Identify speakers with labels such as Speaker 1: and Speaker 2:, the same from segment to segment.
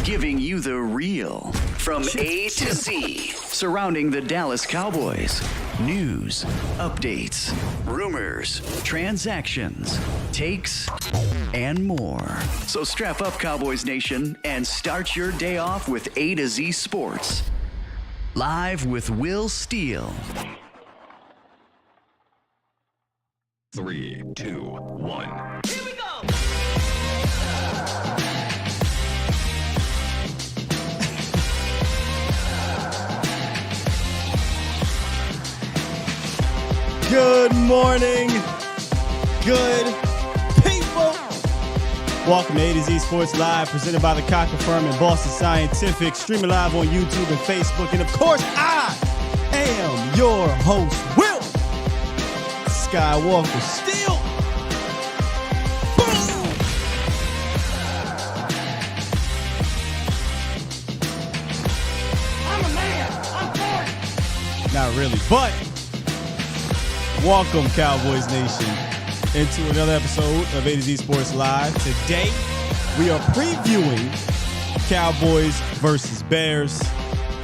Speaker 1: giving you the real from A to Z surrounding the Dallas Cowboys. News, updates, rumors, transactions, takes, and more. So strap up, Cowboys Nation, and start your day off with A to Z Sports. Live with Will Steele.
Speaker 2: 3, 2, 1.
Speaker 3: Here we go!
Speaker 4: Good morning, good people. Welcome to A to Z Sports Live, presented by the Cocker Firm and Boston Scientific. Streaming live on YouTube and Facebook. And of course, I am your host, Will Skywalker Steele. Boom!
Speaker 3: I'm a man! I'm 40!
Speaker 4: Not really, but welcome, Cowboys Nation, into another episode of A to Z Sports Live. Today, we are previewing Cowboys versus Bears,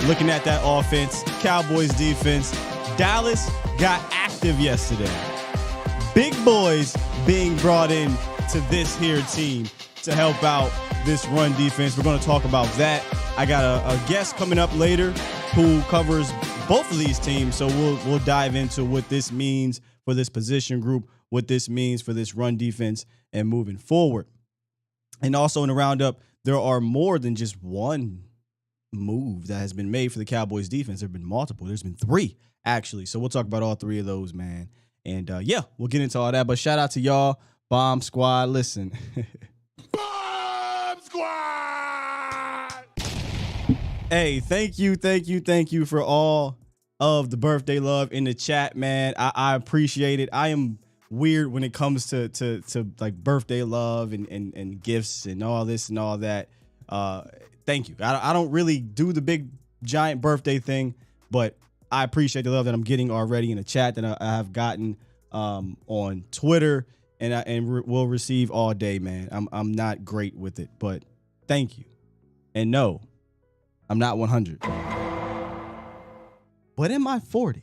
Speaker 4: looking at that offense, Cowboys defense. Dallas got active yesterday. Big boys being brought in to this here team to help out this run defense. We're going to talk about that. I got a guest coming up later who covers both of these teams, so we'll dive into what this means for this position group, what this means for this run defense, and moving forward. And also in the roundup, there are more than just one move that has been made for the Cowboys defense. There have been multiple. There's been 3, actually. So we'll talk about all 3 of those, man. And, we'll get into all that. But shout out to y'all, Bomb Squad. Listen.
Speaker 2: Bomb Squad!
Speaker 4: Hey, thank you for all of the birthday love in the chat, man. I appreciate it. I am weird when it comes to like birthday love and gifts and all this and all that. Thank you. I don't really do the big giant birthday thing, but I appreciate the love that I'm getting already in the chat that I have gotten on Twitter and will receive all day, man. I'm not great with it, but thank you. And no, I'm not 100. But am I 40?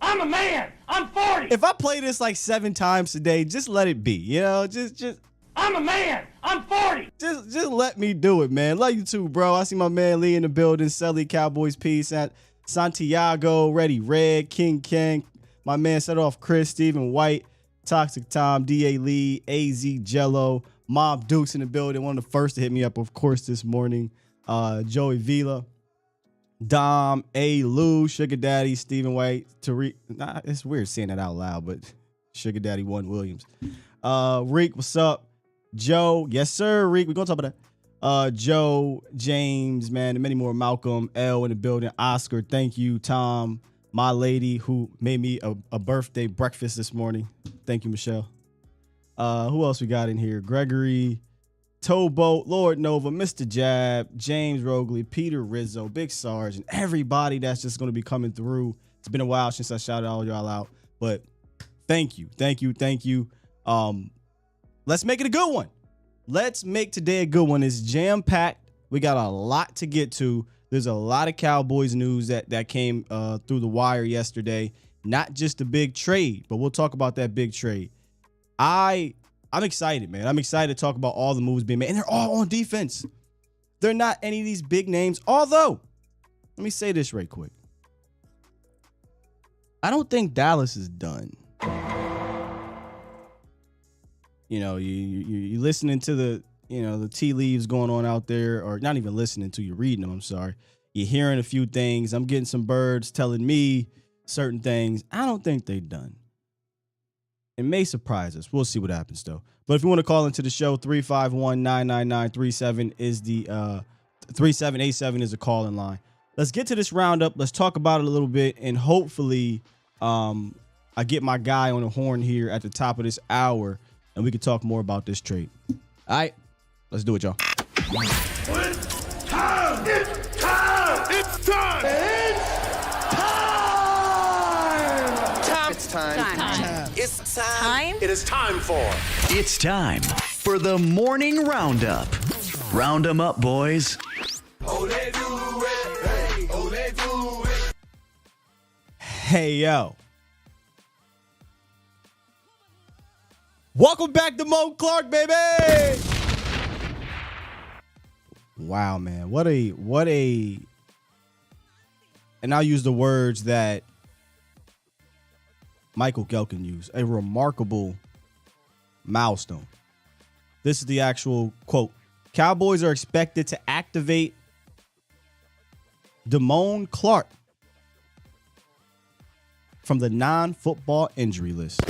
Speaker 3: I'm a man! I'm 40!
Speaker 4: If I play this like 7 times today, just let it be. You know, just
Speaker 3: I'm a man! I'm 40!
Speaker 4: Just let me do it, man. Love you too, bro. I see my man Lee in the building. Selly, Cowboys Peace at Santiago, Ready Red, King Ken. My man set off Chris, Stephen White, Toxic Tom, D.A. Lee, A.Z. Jello, Mob Dukes in the building. One of the first to hit me up, of course, this morning. Joey Vila, Dom, A. Lou, Sugar Daddy, Stephen White, Tariq. Nah, it's weird saying that out loud, but Sugar Daddy 1 Williams. Reek, what's up? Joe, yes, sir, Reek. We're going to talk about that. Joe, James, man, and many more. Malcolm, L in the building. Oscar, thank you. Tom, my lady who made me a birthday breakfast this morning. Thank you, Michelle. Who else we got in here? Gregory, Towboat, Lord Nova, Mr. Jab, James Rogley, Peter Rizzo, Big Sarge, and everybody that's just going to be coming through. It's been a while since I shouted all y'all out, but thank you. Let's make it a good one. Let's make today a good one. It's jam-packed. We got a lot to get to. There's a lot of Cowboys news that came through the wire yesterday. Not just a big trade, but we'll talk about that big trade. I'm excited, man. I'm excited to talk about all the moves being made. And they're all on defense. They're not any of these big names. Although, let me say this right quick. I don't think Dallas is done. You know, you listening to the tea leaves going on out there, or not even listening to, you reading them, I'm sorry. You're hearing a few things. I'm getting some birds telling me certain things. I don't think they're done. It may surprise us. We'll see what happens, though. But if you want to call into the show, 351-999-37 is the 3787 is the call-in line. Let's get to this roundup. Let's talk about it a little bit, and hopefully I get my guy on the horn here at the top of this hour, and we can talk more about this trade. All right, let's do it, y'all.
Speaker 3: It's time! It's time!
Speaker 2: It's time!
Speaker 3: It's time!
Speaker 5: Time.
Speaker 2: It's time.
Speaker 5: Time?
Speaker 2: It is time for
Speaker 1: It's time for the morning roundup. Round 'em up, boys.
Speaker 4: Hey, yo. Welcome back to Mo Clark, baby. Wow, man. What a, and I'll use the words that Michael Gelkin used, a remarkable milestone. This is the actual quote. Cowboys are expected to activate Damone Clark from the non-football injury list.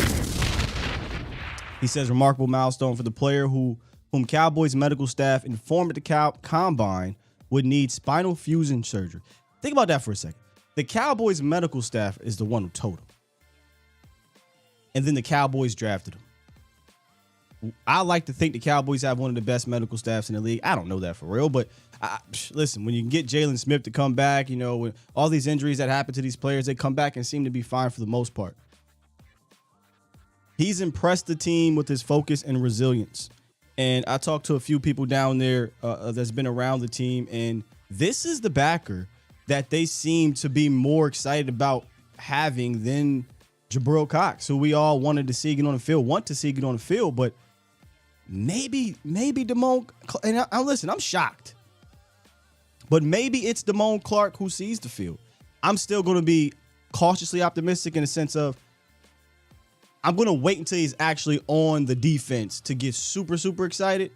Speaker 4: He says remarkable milestone for the player whom Cowboys medical staff informed at the combine would need spinal fusion surgery. Think about that for a second. The Cowboys medical staff is the one who told him. And then the Cowboys drafted him. I like to think the Cowboys have one of the best medical staffs in the league. I don't know that for real, but listen, when you can get Jalen Smith to come back, you know, when all these injuries that happen to these players, they come back and seem to be fine for the most part. He's impressed the team with his focus and resilience. And I talked to a few people down there that's been around the team, and this is the backer that they seem to be more excited about having than Jabril Cox, who we all wanted to see get on the field, but maybe Damone, and listen, I'm shocked, but maybe it's Damone Clark who sees the field. I'm still going to be cautiously optimistic in the sense of I'm going to wait until he's actually on the defense to get super, super excited,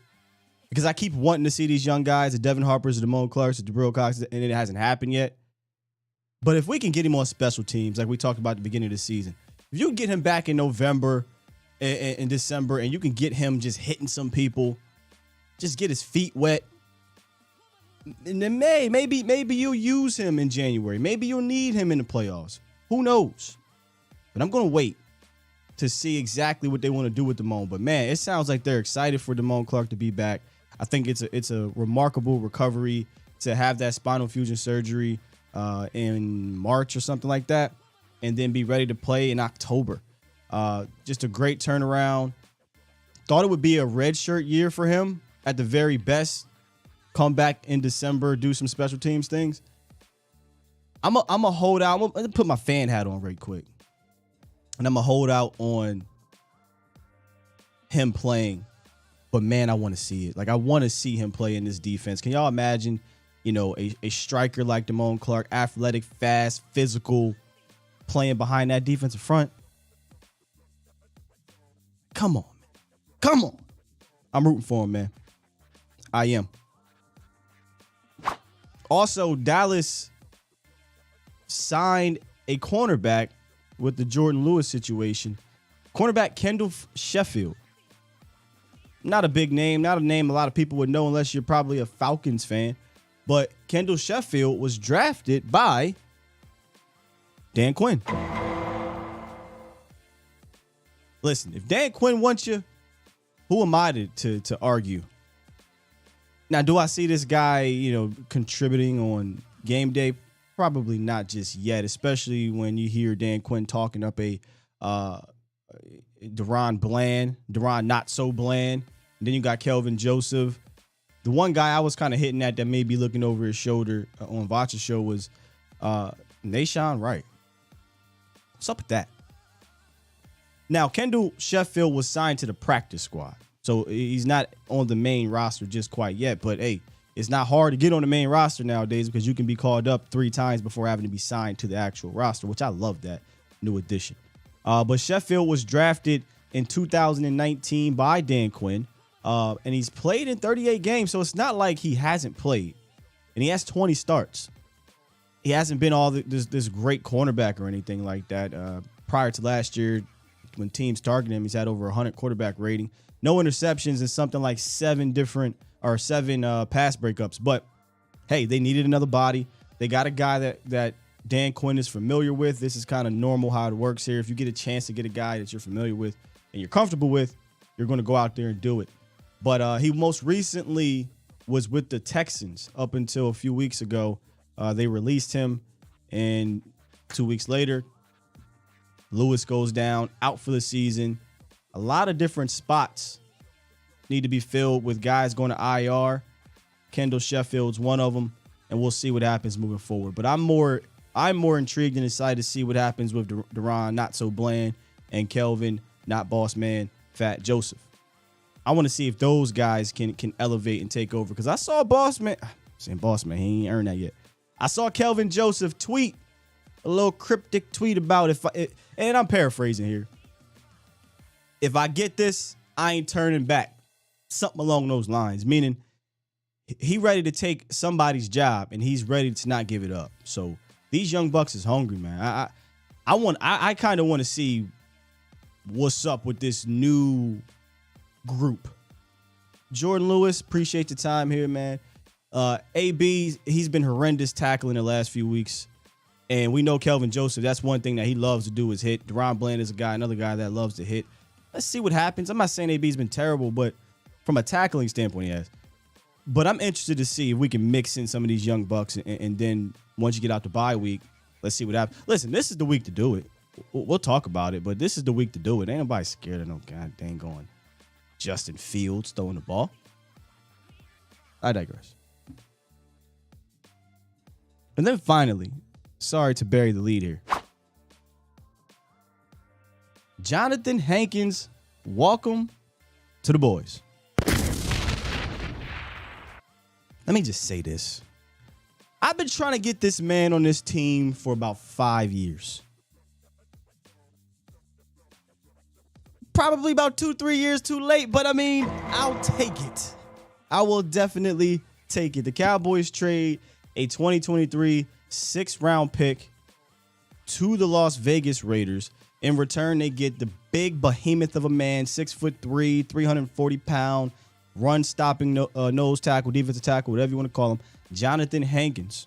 Speaker 4: because I keep wanting to see these young guys, the Devin Harpers, the Damone Clarks, the Jabril Cox, and it hasn't happened yet. But if we can get him on special teams, like we talked about at the beginning of the season, if you can get him back in November and December, and you can get him just hitting some people, just get his feet wet, and then maybe you'll use him in January. Maybe you'll need him in the playoffs. Who knows? But I'm going to wait to see exactly what they want to do with Damone. But man, it sounds like they're excited for Damone Clark to be back. I think it's a remarkable recovery to have that spinal fusion surgery in March or something like that, and then be ready to play in October. Just a great turnaround. Thought it would be a redshirt year for him at the very best. Come back in December, do some special teams things. I'm a hold out. I'm gonna put my fan hat on right quick, and I'm gonna hold out on him playing. But man, I want to see it. Like, I want to see him play in this defense. Can y'all imagine, you know, a striker like Damone Clark, athletic, fast, physical, playing behind that defensive front? Come on, man. Come on. I'm rooting for him, man. I am. Also, Dallas signed a cornerback with the Jordan Lewis situation. Cornerback Kendall Sheffield. Not a big name, not a name a lot of people would know unless you're probably a Falcons fan. But Kendall Sheffield was drafted by Dan Quinn. Listen, if Dan Quinn wants you, who am I to argue? Now, do I see this guy, you know, contributing on game day? Probably not just yet, especially when you hear Dan Quinn talking up a Deron not so bland. And then you got Kelvin Joseph. The one guy I was kind of hitting at that may be looking over his shoulder on Vacha's show was Nashawn Wright. What's up with that? Now, Kendall Sheffield was signed to the practice squad, so he's not on the main roster just quite yet. But hey, it's not hard to get on the main roster nowadays because you can be called up 3 times before having to be signed to the actual roster, which I love that new addition. But Sheffield was drafted in 2019 by Dan Quinn, and he's played in 38 games, so it's not like he hasn't played. And he has 20 starts. He hasn't been all this great cornerback or anything like that. Prior to last year, when teams targeted him, he's had over 100 quarterback rating. No interceptions and something like 7 pass breakups. But hey, they needed another body. They got a guy that Dan Quinn is familiar with. This is kind of normal how it works here. If you get a chance to get a guy that you're familiar with and you're comfortable with, you're going to go out there and do it. But he most recently was with the Texans up until a few weeks ago. They released him, and 2 weeks later, Lewis goes down, out for the season. A lot of different spots need to be filled with guys going to IR. Kendall Sheffield's one of them, and we'll see what happens moving forward. But I'm more intrigued and excited to see what happens with Deron, not so bland, and Kelvin, not boss man, Fat Joseph. I want to see if those guys can elevate and take over, because I saw boss man, he ain't earned that yet. I saw Kelvin Joseph tweet a little cryptic tweet about and I'm paraphrasing here. If I get this, I ain't turning back. Something along those lines, meaning he ready to take somebody's job and he's ready to not give it up. So these young bucks is hungry, man. I kind of want to see what's up with this new group. Jordan Lewis, appreciate the time here, man. AB, he's been horrendous tackling the last few weeks. And we know Kelvin Joseph, that's one thing that he loves to do is hit. Deron Bland is another guy that loves to hit. Let's see what happens. I'm not saying AB's been terrible, but from a tackling standpoint, he has. But I'm interested to see if we can mix in some of these young bucks, and then once you get out the bye week, let's see what happens. Listen, this is the week to do it. We'll talk about it, but this is the week to do it. Ain't nobody scared of no god dang going Justin Fields throwing the ball. I digress. And then finally, sorry to bury the lead here, Jonathan Hankins, welcome to the boys. Let me just say this. I've been trying to get this man on this team for about 5 years. Probably about 2-3 years too late, but I mean, I'll take it. I will definitely take it. The Cowboys trade a 2023 6th-round pick to the Las Vegas Raiders. In return, they get the big behemoth of a man, 6'3", 340-pound, run-stopping nose tackle, defensive tackle, whatever you want to call him, Jonathan Hankins.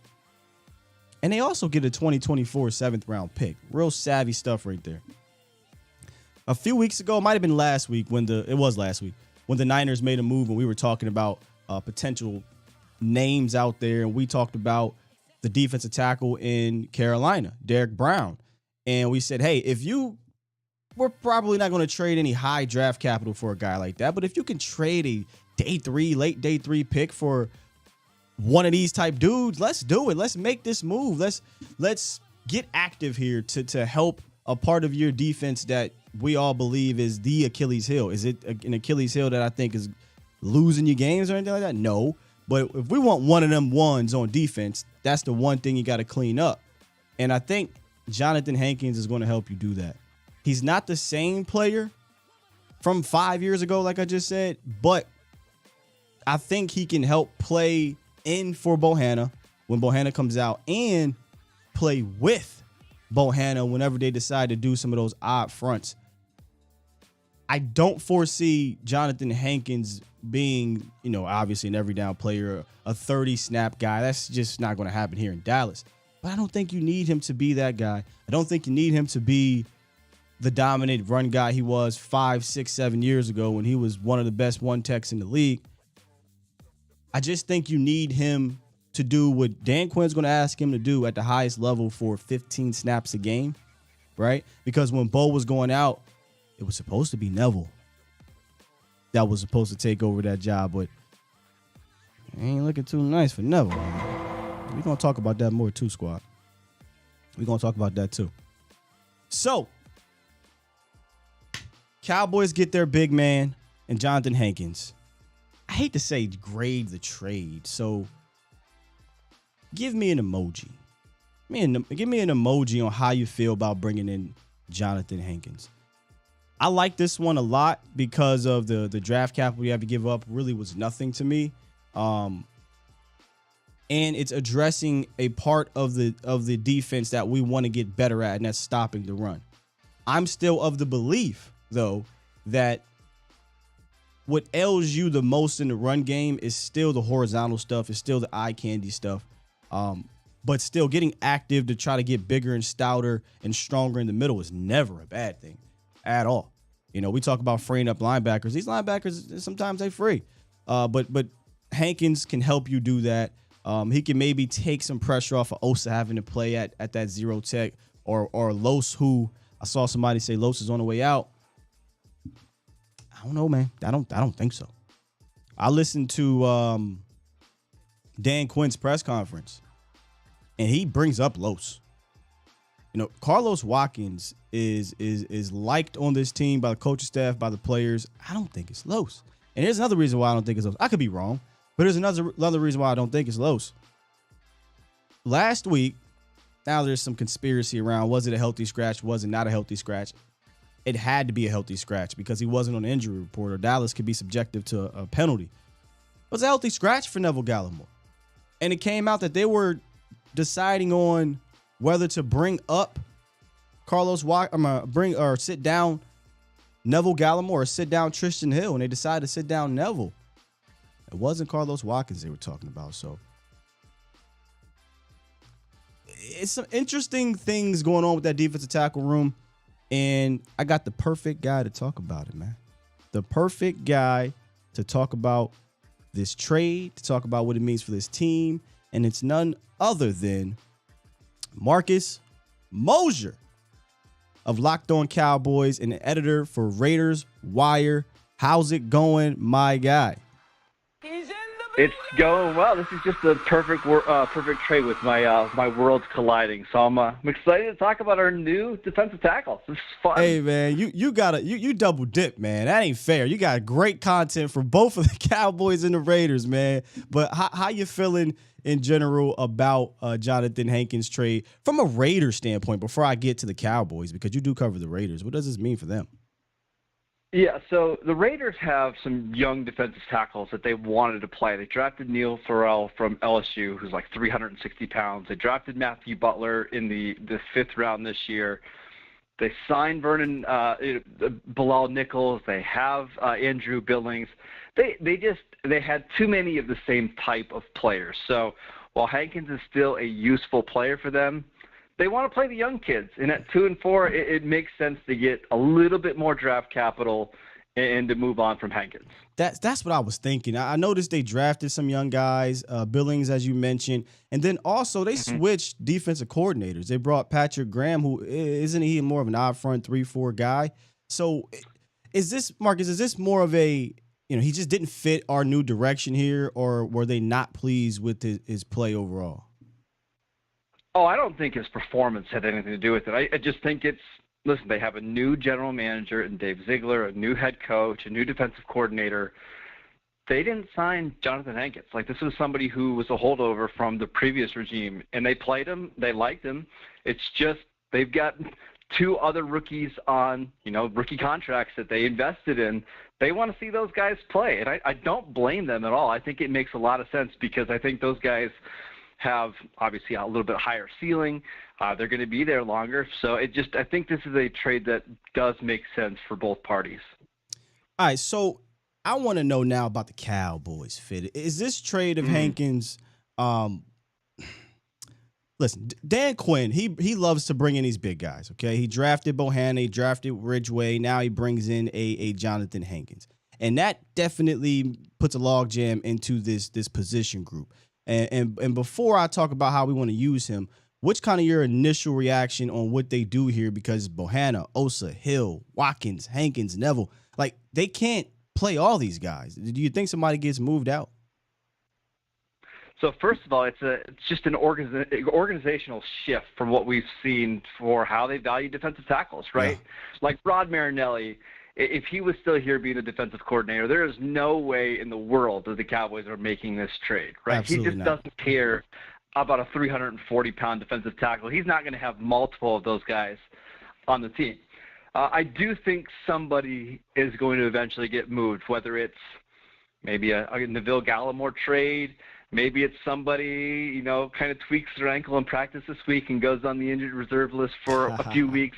Speaker 4: And they also get a 2024 7th-round pick. Real savvy stuff right there. A few weeks ago, it might have been last week when the Niners made a move and we were talking about potential names out there, and we talked about the defensive tackle in Carolina, Derek Brown. And we said, hey, we're probably not going to trade any high draft capital for a guy like that, but if you can trade a late day 3 pick for one of these type dudes, let's do it. Let's make this move. Let's get active here to help a part of your defense that we all believe is the Achilles heel. Is it an Achilles heel that I think is losing you games or anything like that? No. But if we want one of them ones on defense, that's the one thing you got to clean up. And I think Jonathan Hankins is going to help you do that. He's not the same player from 5 years ago, like I just said, but I think he can help play in for Bohanna when Bohanna comes out and play with Bohanna whenever they decide to do some of those odd fronts. I don't foresee Jonathan Hankins being, obviously an every down player, a 30-snap guy. That's just not going to happen here in Dallas. But I don't think you need him to be that guy. I don't think you need him to be the dominant run guy he was 5, 6, 7 years ago when he was one of the best one-techs in the league. I just think you need him to do what Dan Quinn's going to ask him to do at the highest level for 15 snaps a game, right? Because when Bo was going out, it was supposed to be Neville that was supposed to take over that job, but it ain't looking too nice for Neville. We're going to talk about that more too, squad. We're going to talk about that too. So, Cowboys get their big man and Jonathan Hankins. I hate to say grade the trade, so give me an emoji. Give me an emoji on how you feel about bringing in Jonathan Hankins. I like this one a lot because of the draft capital you have to give up really was nothing to me. And it's addressing a part of the defense that we want to get better at, and that's stopping the run. I'm still of the belief, though, that what ails you the most in the run game is still the horizontal stuff, is still the eye candy stuff. But still getting active to try to get bigger and stouter and stronger in the middle is never a bad thing at all. We talk about freeing up linebackers. These linebackers, sometimes they free. But Hankins can help you do that. He can maybe take some pressure off of Osa having to play at that zero tech, or Los, who I saw somebody say Los is on the way out. I don't know, man. I don't think so. I listened to Dan Quinn's press conference, and he brings up Los. You know, Carlos Watkins is liked on this team by the coaching staff, by the players. I don't think it's Los. And here's another reason why I don't think it's Los. I could be wrong, but there's another reason why I don't think it's Los. Last week, now there's some conspiracy around. Was it a healthy scratch? Was it not a healthy scratch? It had to be a healthy scratch because he wasn't on the injury report, or Dallas could be subjective to a penalty. It was a healthy scratch for Neville Gallimore. And it came out that they were deciding on whether to bring up sit down Neville Gallimore or sit down Tristan Hill, and they decided to sit down Neville. It wasn't Carlos Watkins they were talking about, so it's some interesting things going on with that defensive tackle room, and I got the perfect guy to talk about it, man. The perfect guy to talk about this trade, to talk about what it means for this team, and it's none other than Marcus Mosher of Locked On Cowboys and an editor for Raiders Wire. How's it going, my guy?
Speaker 5: It's going well. This is just a perfect trade with my worlds colliding. So I'm excited to talk about our new defensive tackle. This is fun.
Speaker 4: Hey man, you double dip, man. That ain't fair. You got great content for both of the Cowboys and the Raiders, man. But how you feeling in general about Jonathan Hankins' trade from a Raider standpoint? Before I get to the Cowboys, because you do cover the Raiders, what does this mean for them?
Speaker 5: Yeah, so the Raiders have some young defensive tackles that they wanted to play. They drafted Neil Farrell from LSU, who's like 360 pounds. They drafted Matthew Butler in the fifth round this year. They signed Bilal Nichols. They have Andrew Billings. They had too many of the same type of players. So while Hankins is still a useful player for them, they want to play the young kids. And at 2 and 4, it makes sense to get a little bit more draft capital and to move on from Hankins.
Speaker 4: That's what I was thinking. I noticed they drafted some young guys, Billings, as you mentioned, and then also they switched defensive coordinators. They brought Patrick Graham, who isn't he more of an odd front 3-4 guy? So is this, Marcus, is this more of a, he just didn't fit our new direction here, or were they not pleased with his play overall?
Speaker 5: Oh, I don't think his performance had anything to do with it. I just think listen, they have a new general manager in Dave Ziegler, a new head coach, a new defensive coordinator. They didn't sign Jonathan Hankins. Like, this was somebody who was a holdover from the previous regime, and they played him. They liked him. It's just they've got 2 other rookies on, rookie contracts that they invested in. They want to see those guys play, and I don't blame them at all. I think it makes a lot of sense because I think those guys have obviously a little bit higher ceiling. They're going to be there longer. So I think this is a trade that does make sense for both parties.
Speaker 4: All right. So I want to know now about the Cowboys fit. Is this trade of Hankins? Listen, Dan Quinn, he loves to bring in these big guys. Okay. He drafted Bohanna, he drafted Ridgeway. Now he brings in a Jonathan Hankins. And that definitely puts a logjam into this position group. And before I talk about how we want to use him, what's kind of your initial reaction on what they do here? Because Bohanna, Osa, Hill, Watkins, Hankins, Neville, like, they can't play all these guys. Do you think somebody gets moved out?
Speaker 5: So first of all, it's just an organizational shift from what we've seen for how they value defensive tackles, right? Yeah. Like Rod Marinelli, if he was still here being the defensive coordinator, there is no way in the world that the Cowboys are making this trade, right?
Speaker 4: Absolutely
Speaker 5: he just
Speaker 4: not.
Speaker 5: doesn't care about a 340-pound defensive tackle. He's not going to have multiple of those guys on the team. I do think somebody is going to eventually get moved, whether it's maybe a Neville Gallimore trade, maybe it's somebody, kind of tweaks their ankle in practice this week and goes on the injured reserve list for a few weeks.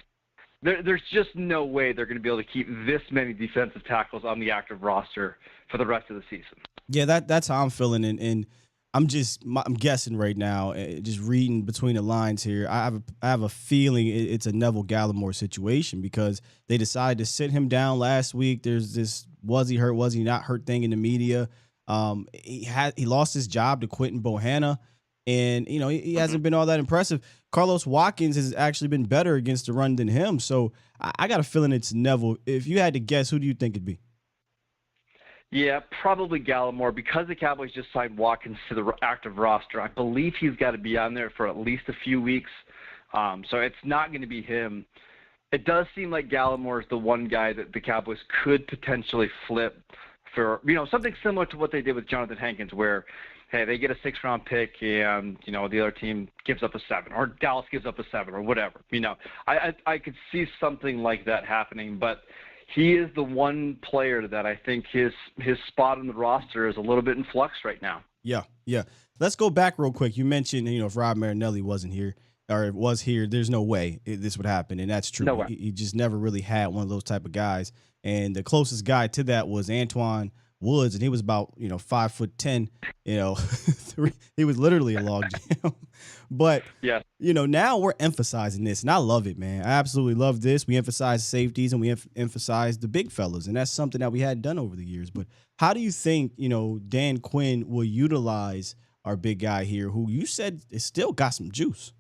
Speaker 5: There's just no way they're going to be able to keep this many defensive tackles on the active roster for the rest of the season.
Speaker 4: Yeah, that's how I'm feeling, and I'm guessing right now, just reading between the lines here. I have a feeling it's a Neville Gallimore situation because they decided to sit him down last week. There's this was he hurt, was he not hurt thing in the media. He lost his job to Quentin Bohanna. And, he hasn't been all that impressive. Carlos Watkins has actually been better against the run than him. So I got a feeling it's Neville. If you had to guess, who do you think it'd be?
Speaker 5: Yeah, probably Gallimore. Because the Cowboys just signed Watkins to the active roster, I believe he's got to be on there for at least a few weeks. So it's not going to be him. It does seem like Gallimore is the one guy that the Cowboys could potentially flip for, something similar to what they did with Jonathan Hankins, where, hey, they get a 6th-round pick and, the other team gives up a 7, or Dallas gives up a 7, or whatever. I could see something like that happening, but he is the one player that I think his spot on the roster is a little bit in flux right now.
Speaker 4: Yeah. Let's go back real quick. You mentioned, if Rob Marinelli wasn't here, or was here, there's no way this would happen, and that's true.
Speaker 5: No way.
Speaker 4: He just never really had one of those type of guys, and the closest guy to that was Antoine Woods, and he was about 5'10". He was literally a log jam. But
Speaker 5: yeah,
Speaker 4: now we're emphasizing this, and I love it, man. I absolutely love this. We emphasize safeties and we emphasize the big fellas, and that's something that we hadn't done over the years. But how do you think Dan Quinn will utilize our big guy here, who you said is still got some juice?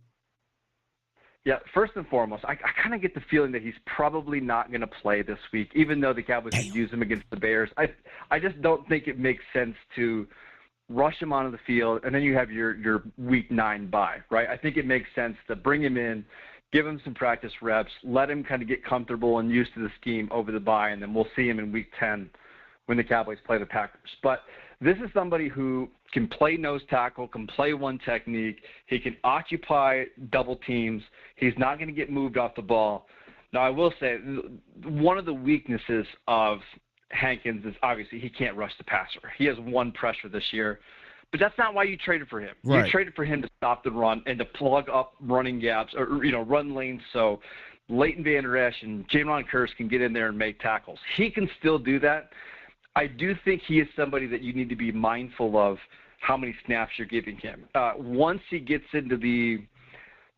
Speaker 5: Yeah, first and foremost, I kind of get the feeling that he's probably not going to play this week, even though the Cowboys could use him against the Bears. I just don't think it makes sense to rush him onto the field, and then you have your Week 9 bye, right? I think it makes sense to bring him in, give him some practice reps, let him kind of get comfortable and used to the scheme over the bye, and then we'll see him in Week 10 when the Cowboys play the Packers. But this is somebody who can play nose tackle, can play one technique. He can occupy double teams. He's not going to get moved off the ball. Now, I will say one of the weaknesses of Hankins is obviously he can't rush the passer. He has one pressure this year, but that's not why you traded for him.
Speaker 4: Right.
Speaker 5: You traded for him to stop the run and to plug up running gaps or run lanes so Leighton Vander Esch and Jalen Kearse can get in there and make tackles. He can still do that. I do think he is somebody that you need to be mindful of how many snaps you're giving him. Once he gets into the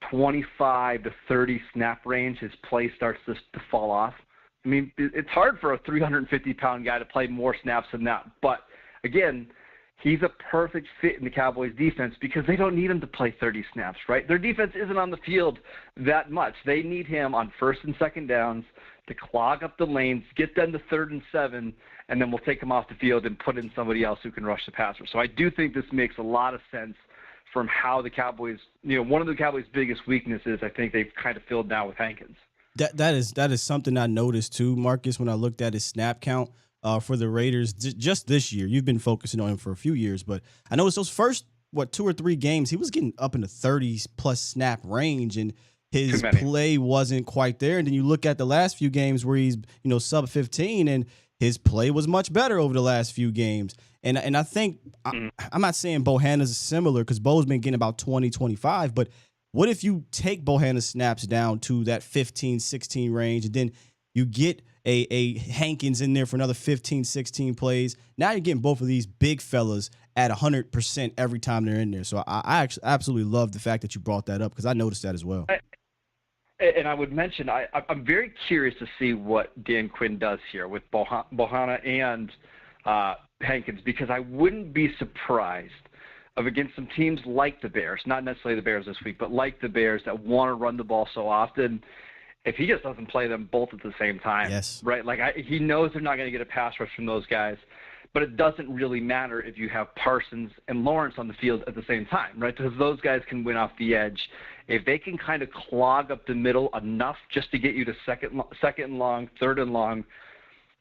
Speaker 5: 25 to 30 snap range, his play starts to fall off. I mean, it's hard for a 350-pound guy to play more snaps than that. But, again, he's a perfect fit in the Cowboys' defense because they don't need him to play 30 snaps, right? Their defense isn't on the field that much. They need him on 1st and 2nd downs to clog up the lanes, get them to 3rd and 7, and then we'll take him off the field and put in somebody else who can rush the passer. So I do think this makes a lot of sense from how the Cowboys, one of the Cowboys' biggest weaknesses, I think they've kind of filled now with Hankins.
Speaker 4: That is something I noticed too, Marcus, when I looked at his snap count for the Raiders just this year. You've been focusing on him for a few years, but I noticed those first 2 or 3 games, he was getting up in the 30s plus snap range, and his play wasn't quite there. And then you look at the last few games where he's sub 15, and his play was much better over the last few games. And I think I'm not saying Bohanna's similar because Bo's been getting about 20, 25, but what if you take Bohanna's snaps down to that 15, 16 range, and then you get a Hankins in there for another 15, 16 plays? Now you're getting both of these big fellas at 100% every time they're in there. So I actually absolutely love the fact that you brought that up because I noticed that as well.
Speaker 5: And I would mention, I'm very curious to see what Dan Quinn does here with Bohanna and Hankins, because I wouldn't be surprised of against some teams like the Bears, not necessarily the Bears this week, but like the Bears that want to run the ball so often, if he just doesn't play them both at the same time.
Speaker 4: Yes.
Speaker 5: Right? He knows they're not going to get a pass rush from those guys, but it doesn't really matter if you have Parsons and Lawrence on the field at the same time, right? Because those guys can win off the edge. If they can kind of clog up the middle enough just to get you to second and long, 3rd and long,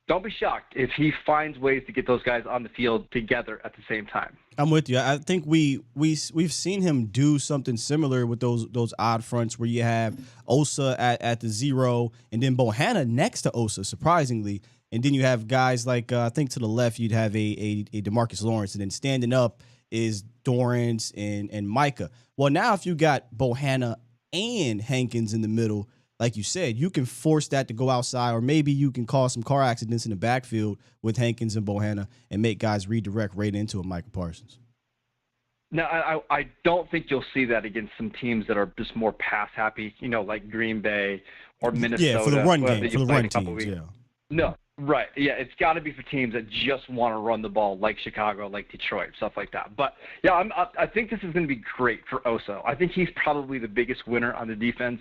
Speaker 5: don't be shocked if he finds ways to get those guys on the field together at the same time.
Speaker 4: I'm with you. I think we've seen him do something similar with those odd fronts where you have Osa at the 0 and then Bohanna next to Osa, surprisingly. And then you have guys like, I think to the left, you'd have a DeMarcus Lawrence, and then standing up is Dorrance and Micah. Well, now if you got Bohanna and Hankins in the middle, like you said, you can force that to go outside, or maybe you can cause some car accidents in the backfield with Hankins and Bohanna and make guys redirect right into a Micah Parsons.
Speaker 5: Now, I don't think you'll see that against some teams that are just more pass happy, like Green Bay or Minnesota.
Speaker 4: Yeah, for the run game, for the run teams, yeah.
Speaker 5: No, right. Yeah, it's got to be for teams that just want to run the ball, like Chicago, like Detroit, stuff like that. But, yeah, I think this is going to be great for Oso. I think he's probably the biggest winner on the defense.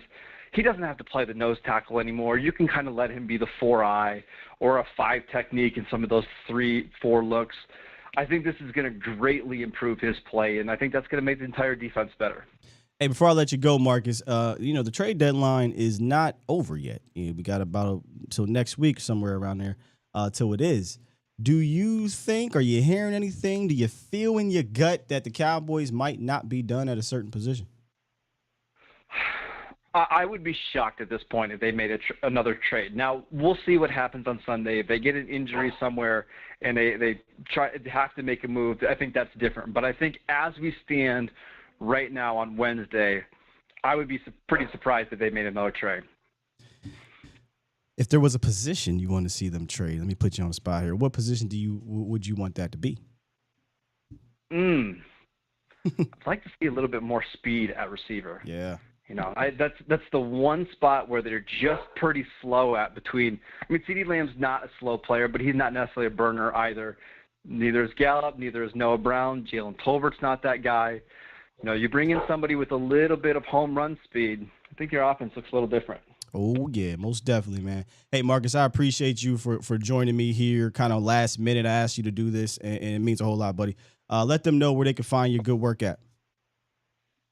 Speaker 5: he doesn't have to play the nose tackle anymore. You can kind of let him be the 4-eye or a 5 technique in some of those 3-4 looks. I think this is going to greatly improve his play, and I think that's going to make the entire defense better.
Speaker 4: Hey, before I let you go, Marcus, the trade deadline is not over yet. We got about till next week, somewhere around there, till it is. Do you think, are you hearing anything? Do you feel in your gut that the Cowboys might not be done at a certain position?
Speaker 5: I would be shocked at this point if they made another trade. Now, we'll see what happens on Sunday. If they get an injury somewhere and they have to make a move, I think that's different. But I think as we stand right now on Wednesday, I would be pretty surprised if they made another trade.
Speaker 4: If there was a position you want to see them trade, let me put you on the spot here. What position would you want that to be?
Speaker 5: I'd like to see a little bit more speed at receiver.
Speaker 4: Yeah.
Speaker 5: That's the one spot where they're just pretty slow at between. I mean, CeeDee Lamb's not a slow player, but he's not necessarily a burner either. Neither is Gallup, neither is Noah Brown. Jalen Tolbert's not that guy. You bring in somebody with a little bit of home run speed, I think your offense looks a little different.
Speaker 4: Oh, yeah, most definitely, man. Hey, Marcus, I appreciate you for joining me here kind of last minute. I asked you to do this, and it means a whole lot, buddy. Let them know where they can find your good work at.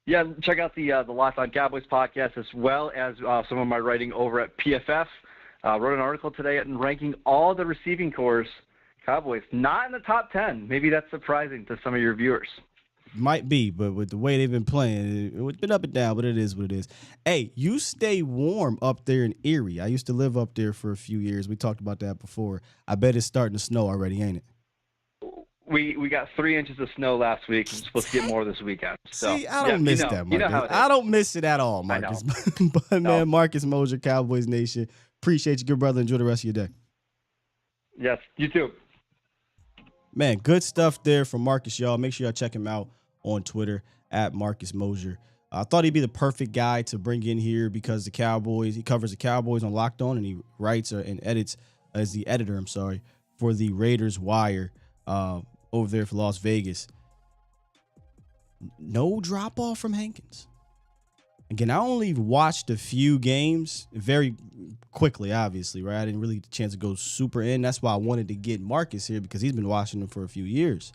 Speaker 5: Yeah, check out the Locked On Cowboys podcast as well as some of my writing over at PFF. Wrote an article today ranking all the receiving corps Cowboys not in the top 10. Maybe that's surprising to some of your viewers.
Speaker 4: Might be, but with the way they've been playing, it's been up and down, but it is what it is. Hey, you stay warm up there in Erie. I used to live up there for a few years. We talked about that before. I bet it's starting to snow already, ain't it?
Speaker 5: We got 3 inches of snow last week. We're supposed to get more this weekend. So,
Speaker 4: see, I don't miss that, Marcus. I don't miss it at all, Marcus. But, man, Marcus Mosher, Cowboys Nation, appreciate you, good brother. Enjoy the rest of your day.
Speaker 5: Yes, you too.
Speaker 4: Man, good stuff there from Marcus, y'all. Make sure y'all check him out on Twitter at Marcus Mosher. I thought he'd be the perfect guy to bring in here because he covers the Cowboys on Locked On, and he writes and edits as the editor, for the Raiders Wire over there for Las Vegas. No drop off from Hankins. Again, I only watched a few games very quickly, obviously, right? I didn't really get the chance to go super in. That's why I wanted to get Marcus here because he's been watching them for a few years.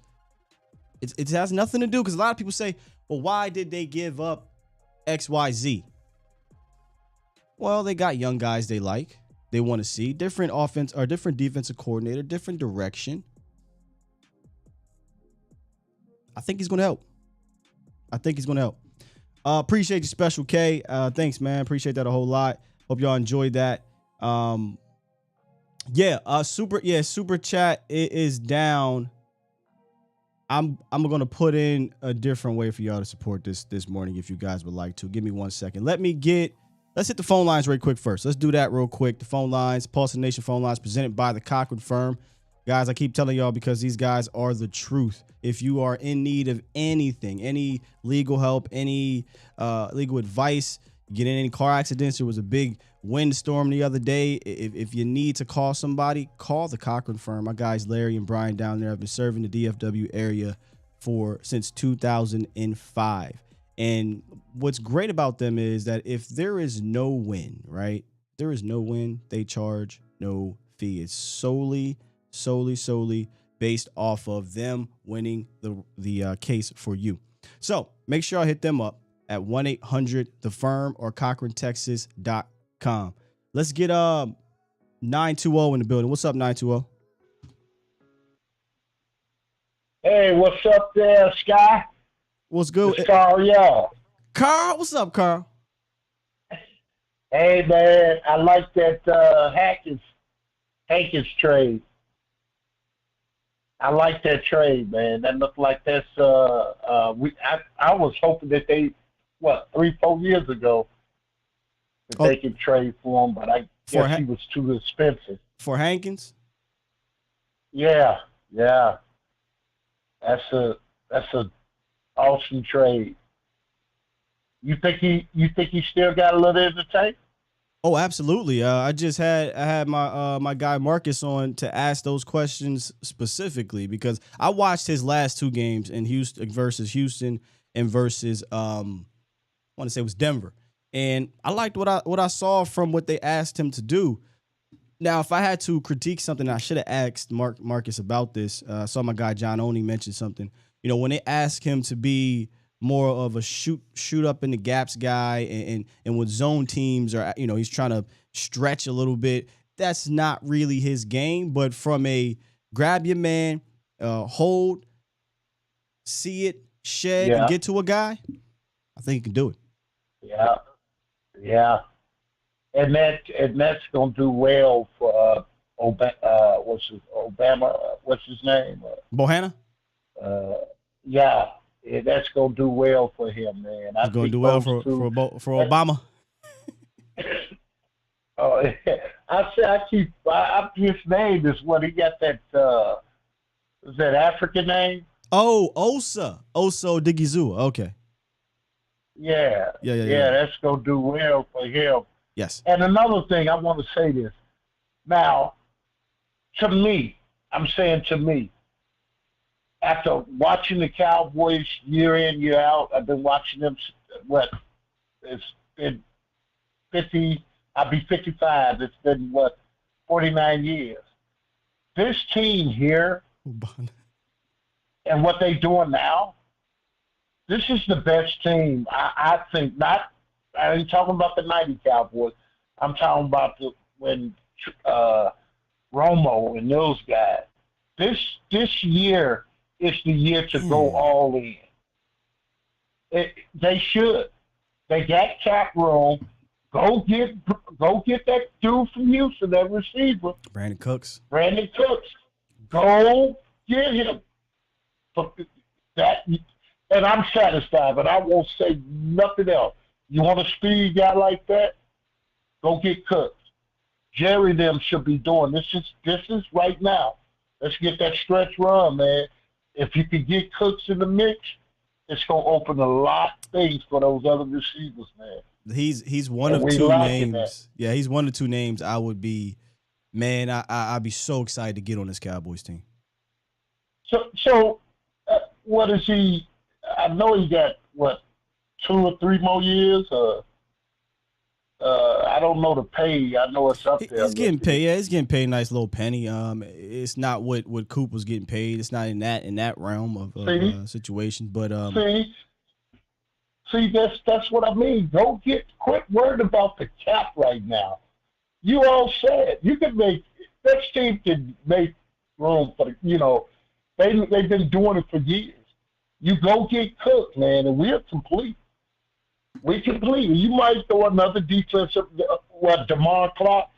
Speaker 4: It has nothing to do because a lot of people say, well, why did they give up XYZ? Well, they got young guys they like. They want to see different offense or different defensive coordinator, different direction. I think he's going to help. Appreciate you, Special K. Thanks, man. Appreciate that a whole lot. Hope y'all enjoyed that. Super chat is down. I'm gonna put in a different way for y'all to support this morning if you guys would like to. Give me 1 second. Let's hit the phone lines right quick first. Let's do that real quick. The phone lines, Pulse of Nation phone lines, presented by the Cochran Firm. Guys, I keep telling y'all because these guys are the truth. If you are in need of anything, any legal help, any legal advice, get in any car accidents. There was a big windstorm the other day. If you need to call somebody, call the Cochran Firm. My guys Larry and Brian down there have been serving the DFW area since 2005. And what's great about them is that if there is no win, right? There is no win. They charge no fee. It's solely based off of them winning the case for you. So make sure I hit them up at 1-800-THE-FIRM or CochranTexas.com. Let's get 920 in the building. What's up, 920?
Speaker 6: Hey, what's up there, Sky?
Speaker 4: What's good?
Speaker 6: It's Carl, y'all.
Speaker 4: Carl, what's up, Carl?
Speaker 6: Hey, man, I like that Hankins trade. I like that trade, man. That looked like that's I was hoping that they 3-4 years ago that they could trade for him, but I guess he was too expensive.
Speaker 4: For Hankins?
Speaker 6: Yeah. That's a awesome trade. You think he still got a little in the tank?
Speaker 4: Oh, absolutely. I had my guy Marcus on to ask those questions specifically because I watched his last 2 games in Houston versus and versus I want to say it was Denver. And I liked what I saw from what they asked him to do. Now, if I had to critique something, I should have asked Marcus about this. I saw my guy John Oney mention something. You know, when they ask him to be more of a shoot up in the gaps guy, and with zone teams, or you know, he's trying to stretch a little bit. That's not really his game. But from a grab your man, hold, see it, shed, and get to a guy, I think he can do it.
Speaker 6: Yeah. And that's gonna do well for Obama? What's his name?
Speaker 4: Bohanna?
Speaker 6: Yeah, that's gonna do well for him, man.
Speaker 4: It's gonna do well for Obama.
Speaker 6: Oh, I'm just named is what he got that. Is that African name?
Speaker 4: Oh, Osa Odigizua. Okay.
Speaker 6: Yeah. That's gonna do well for him.
Speaker 4: Yes.
Speaker 6: And another thing, I want to say this. Now, to me, after watching the Cowboys year in, year out, I've been watching them, it's been 50, I'll be 55, it's been, 49 years. This team here, and what they're doing now, this is the best team, I think, I ain't talking about the 90 Cowboys. I'm talking about when Romo and those guys. This year is the year to go all in. They should. They got cap room. Go get that dude from Houston, that receiver.
Speaker 4: Brandon Cooks.
Speaker 6: Go get him. And I'm satisfied, but I won't say nothing else. You want a speed guy like that? Go get Cooks. Jerry them should be doing this is right now. Let's get that stretch run, man. If you can get Cooks in the mix, it's gonna open a lot of things for those other receivers, man.
Speaker 4: He's one of two names. Yeah, he's one of two names I would be, man, I'd be so excited to get on this Cowboys team.
Speaker 6: So what is he? I know he got, 2 or 3 more years? I don't know the pay. I know it's up there.
Speaker 4: He's getting paid. Yeah, he's getting paid a nice little penny. It's not what Coop was getting paid. It's not in that realm of situation. But
Speaker 6: see, that's what I mean. Don't quit worried about the cap right now. You all said you can make this team can make room for they've been doing it for years. You go get Cook, man, and we're complete. We complete. You might throw another defensive. Damone Clark?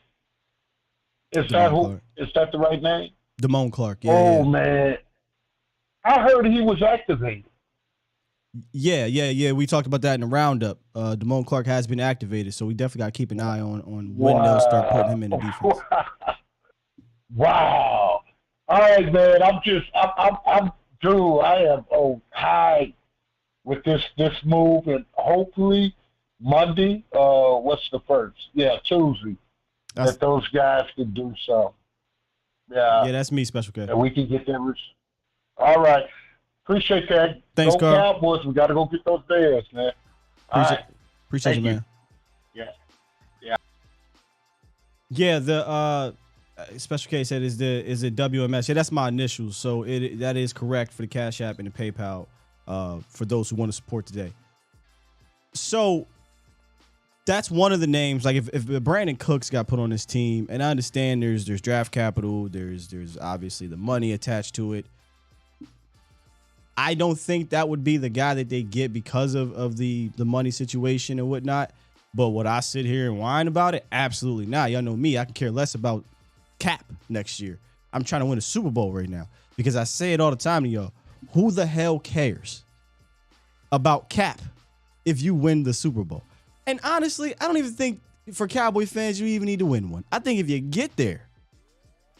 Speaker 6: Is that the right name?
Speaker 4: Damone Clark. Yeah.
Speaker 6: Man, I heard he was activated.
Speaker 4: Yeah. We talked about that in the roundup. Damone Clark has been activated, so we definitely got to keep an eye on when they'll start putting him in the defense.
Speaker 6: Wow. All right, man. I'm Drew. I am high with this move, and hopefully Monday, what's the first? Yeah, Tuesday, that those guys can do something. Yeah,
Speaker 4: that's me, Special K.
Speaker 6: And we can get them. All right. Appreciate that.
Speaker 4: Thanks,
Speaker 6: Go
Speaker 4: Carl.
Speaker 6: Cowboys. We got to go get those Bears, man.
Speaker 4: Appreciate you, man.
Speaker 6: Yeah.
Speaker 4: Yeah, the Special K said is it WMS? Yeah, that's my initials. So that is correct for the Cash App and the PayPal for those who want to support today. So that's one of the names. Like if Brandon Cooks got put on this team, and I understand there's draft capital, there's obviously the money attached to it. I don't think that would be the guy that they get because of the money situation and whatnot. But would I sit here and whine about it? Absolutely not. Y'all know me. I can care less about cap next year. I'm trying to win a Super Bowl right now because I say it all the time to y'all. Who the hell cares about cap if you win the Super Bowl? And honestly, I don't even think for Cowboy fans you even need to win one. I think if you get there,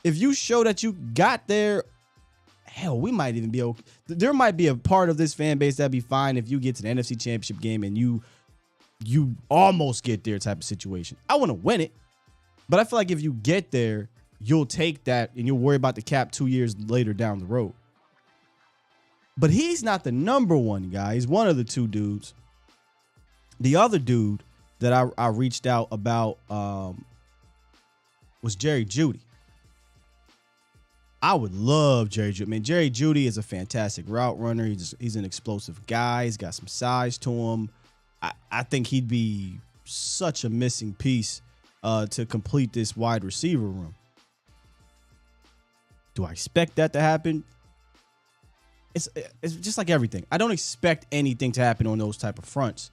Speaker 4: if you show that you got there, hell, we might even be okay. There might be a part of this fan base that'd be fine if you get to the NFC Championship game and you almost get there type of situation. I want to win it, but I feel like if you get there, you'll take that and you'll worry about the cap 2 years later down the road. But he's not the number one guy. He's one of the two dudes. The other dude that I reached out about was Jerry Jeudy. I would love Jerry Jeudy. I mean, Jerry Jeudy is a fantastic route runner. He's an explosive guy. He's got some size to him. I think he'd be such a missing piece to complete this wide receiver room. Do I expect that to happen? It's just like everything. I don't expect anything to happen on those type of fronts,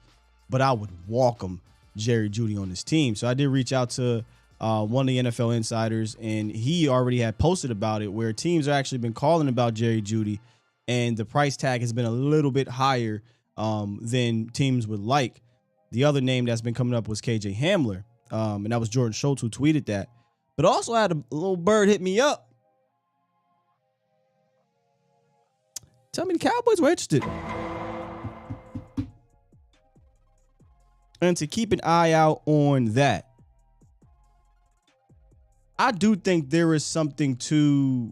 Speaker 4: but I would welcome Jerry Jeudy on this team. So I did reach out to one of the NFL insiders, and he already had posted about it, where teams have actually been calling about Jerry Jeudy, and the price tag has been a little bit higher than teams would like. The other name that's been coming up was KJ Hamler, and that was Jordan Schultz who tweeted that. But also had a little bird hit me up. Tell me the Cowboys were interested. And to keep an eye out on that. I do think there is something to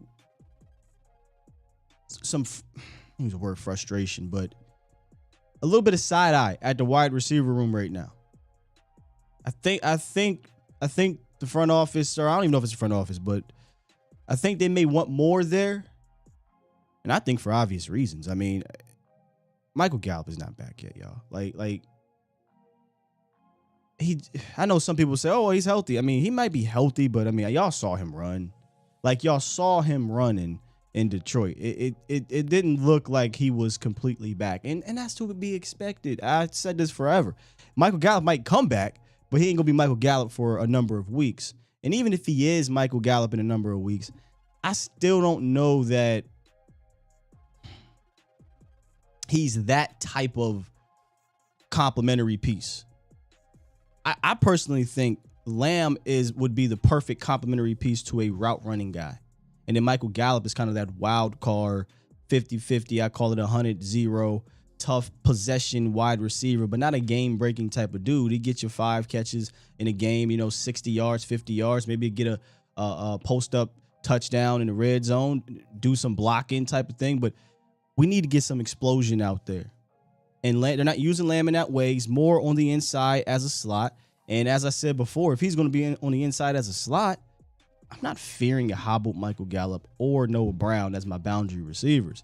Speaker 4: use the word frustration, but a little bit of side eye at the wide receiver room right now. I think the front office, or I don't even know if it's the front office, but I think they may want more there. And I think for obvious reasons. I mean, Michael Gallup is not back yet, y'all. I know some people say, oh, he's healthy. I mean, he might be healthy, but I mean, y'all saw him run. Y'all saw him running in Detroit. It didn't look like he was completely back. And that's to be expected. I said this forever. Michael Gallup might come back, but he ain't gonna be Michael Gallup for a number of weeks. And even if he is Michael Gallup in a number of weeks, I still don't know that he's that type of complementary piece. I personally think Lamb would be the perfect complementary piece to a route running guy. And then Michael Gallup is kind of that wild card, 50-50. I call it 100-0, tough possession wide receiver, but not a game-breaking type of dude. He gets you 5 catches in a game, 60 yards, 50 yards, maybe get a post-up touchdown in the red zone, do some blocking type of thing. But we need to get some explosion out there. And they're not using Lamb in that way. He's more on the inside as a slot. And as I said before, if he's going to be on the inside as a slot, I'm not fearing a hobbled Michael Gallup or Noah Brown as my boundary receivers.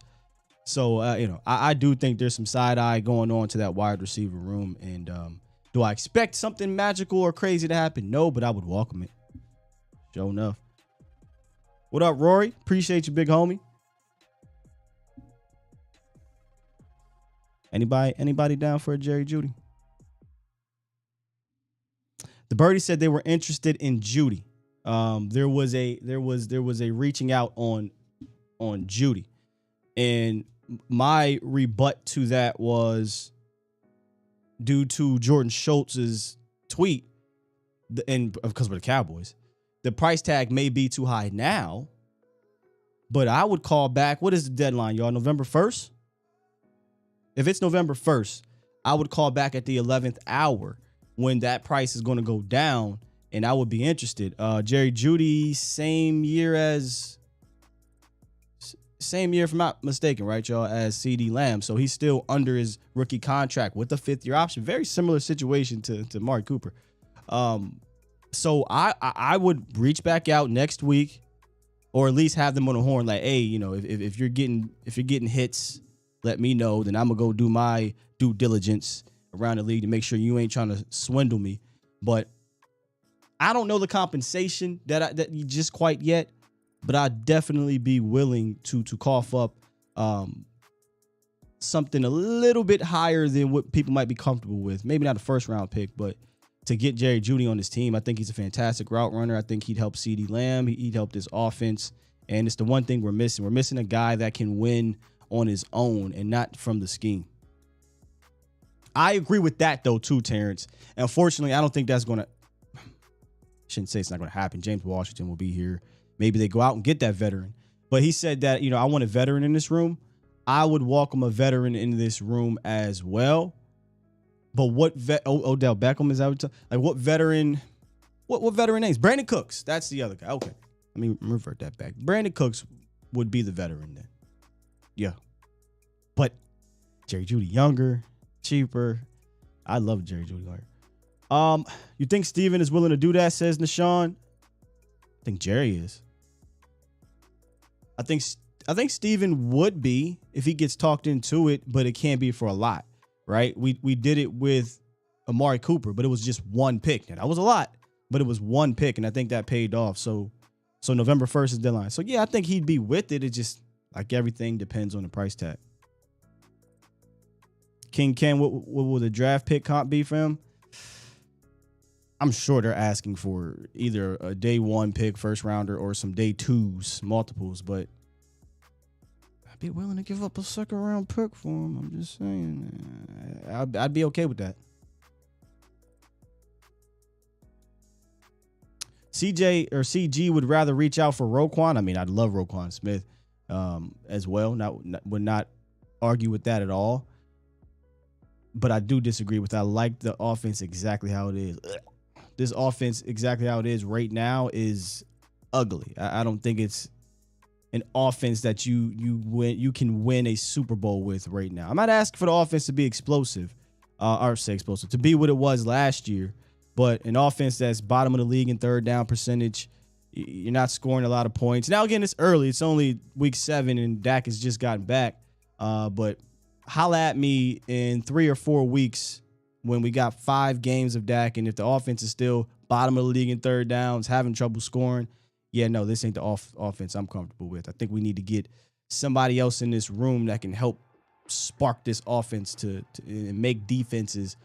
Speaker 4: So, I do think there's some side eye going on to that wide receiver room. And do I expect something magical or crazy to happen? No, but I would welcome it. Sure enough. What up, Rory? Appreciate you, big homie. Anybody down for a Jerry Jeudy? The Birdie said they were interested in Jeudy. There was a reaching out on Jeudy, and my rebut to that was due to Jordan Schultz's tweet, and because we're the Cowboys, the price tag may be too high now, but I would call back. What is the deadline, y'all? November 1st? If it's November 1st, I would call back at the 11th hour when that price is going to go down, and I would be interested. Jerry Jeudy, same year, if I'm not mistaken, right, y'all, as CeeDee Lamb. So he's still under his rookie contract with the 5th-year option. Very similar situation to Amari Cooper. So I would reach back out next week, or at least have them on the horn, like, hey, if you're getting hits, let me know. Then I'm gonna go do my due diligence around the league to make sure you ain't trying to swindle me. But I don't know the compensation that you just quite yet, but I'd definitely be willing to cough up something a little bit higher than what people might be comfortable with. Maybe not a first round pick, but to get Jerry Jeudy on this team, I think he's a fantastic route runner. I think he'd help CeeDee Lamb. He'd help this offense. And it's the one thing we're missing. We're missing a guy that can win on his own and not from the scheme. I agree with that, though, too, Terrence. And unfortunately, I don't think that's going to – shouldn't say it's not going to happen. James Washington will be here. Maybe they go out and get that veteran. But he said that, I want a veteran in this room. I would welcome a veteran in this room as well. But what Odell Beckham is out? What veteran? What veteran names? Brandon Cooks. That's the other guy. Okay, let me revert that back. Brandon Cooks would be the veteran then. Yeah, but Jerry Jeudy younger, cheaper. I love Jerry Jeudy. You think Steven is willing to do that, says Nashawn? I think Jerry is. I think Steven would be if he gets talked into it, but it can't be for a lot, right? We did it with Amari Cooper, but it was just one pick. Now, that was a lot, but it was one pick, and I think that paid off. So November 1st is deadline. So, yeah, I think he'd be with it. It just, like everything, depends on the price tag. King Ken, what will the draft pick comp be for him? I'm sure they're asking for either a day one pick, first rounder, or some day twos, multiples, but I'd be willing to give up a second round pick for him. I'm just saying. I'd be okay with that. CG would rather reach out for Roquan. I mean, I'd love Roquan Smith as well. Would not argue with that at all. But I do disagree with that. I like the offense exactly how it is. This offense exactly how it is right now is ugly. I don't think it's an offense that you can win a Super Bowl with right now. I'm not asking for the offense to be explosive, to be what it was last year, but an offense that's bottom of the league in third down percentage. You're not scoring a lot of points. Now, again, it's early. It's only week 7, and Dak has just gotten back. But holla at me in 3 or 4 weeks when we got 5 games of Dak, and if the offense is still bottom of the league in third downs, having trouble scoring, yeah, no, this ain't the offense I'm comfortable with. I think we need to get somebody else in this room that can help spark this offense to make defenses,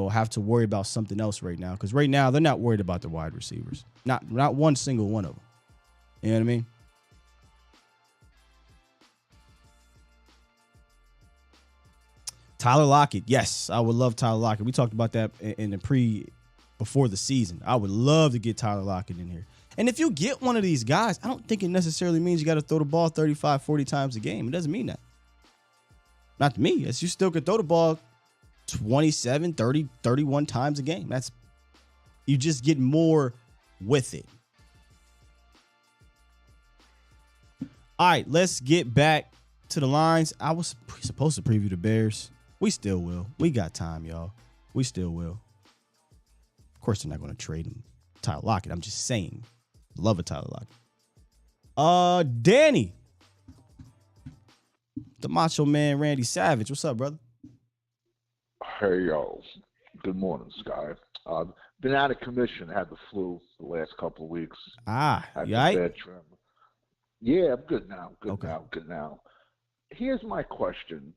Speaker 4: have to worry about something else right now. Because right now, they're not worried about the wide receivers. Not one single one of them. You know what I mean? Tyler Lockett. Yes, I would love Tyler Lockett. We talked about that in the before the season. I would love to get Tyler Lockett in here. And if you get one of these guys, I don't think it necessarily means you got to throw the ball 35, 40 times a game. It doesn't mean that. Not to me. You still could throw the ball 27, 30, 31 times a game. You just get more with it. All right, let's get back to the lines. I was supposed to preview the Bears. We still will. We got time, y'all. We still will. Of course, they're not going to trade him. Tyler Lockett. I'm just saying. Love a Tyler Lockett. Danny. The Macho Man, Randy Savage. What's up, brother?
Speaker 7: Hey, yo. Good morning, Sky. Been out of commission. Had the flu the last couple of weeks.
Speaker 4: You all right?
Speaker 7: Yeah, I'm good now.
Speaker 4: Okay.
Speaker 7: Good now. Here's my question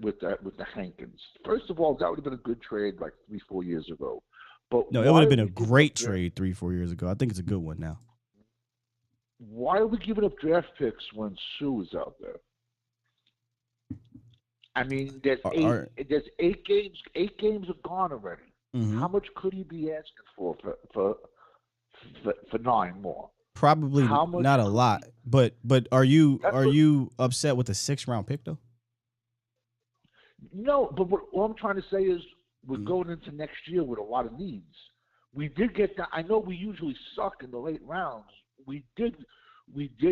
Speaker 7: with the Hankins. First of all, that would have been a good trade like 3-4 years ago. But
Speaker 4: no, it would have been a great trade 3-4 years ago. I think it's a good one now.
Speaker 7: Why are we giving up draft picks when Sue is out there? I mean, there's 8 games. 8 games are gone already. Mm-hmm. How much could he be asking for 9 more?
Speaker 4: Probably not a lot. But are you upset with a 6th round pick though?
Speaker 7: No, but what I'm trying to say is we're going into next year with a lot of needs. We did get that. I know we usually suck in the late rounds. We did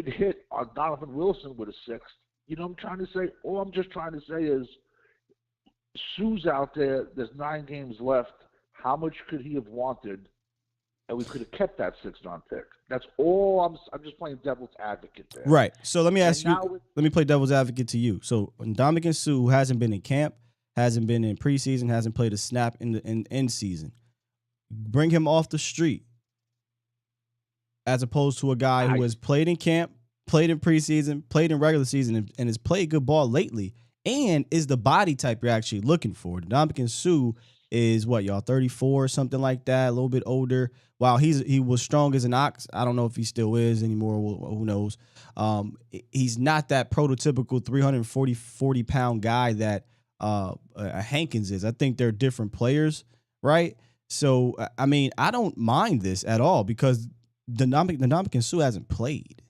Speaker 7: hit on Donovan Wilson with a 6th. You know what I'm trying to say? All I'm just trying to say is Sue's out there. There's 9 games left. How much could he have wanted? And we could have kept that 6th round pick. That's all. I'm just playing devil's advocate there.
Speaker 4: Right. So let me ask you. Let me play devil's advocate to you. So Ndamukong Suh, who hasn't been in camp, hasn't been in preseason, hasn't played a snap in end season, bring him off the street, as opposed to a guy who has played in camp, played in preseason, played in regular season, and has played good ball lately, and is the body type you're actually looking for. Ndamukong Suh is what, y'all, 34 or something like that, a little bit older. While he was strong as an ox, I don't know if he still is anymore. Who knows? He's not that prototypical 40-pound guy that Hankins is. I think they're different players, right? So, I mean, I don't mind this at all because Ndamukong Suh hasn't played.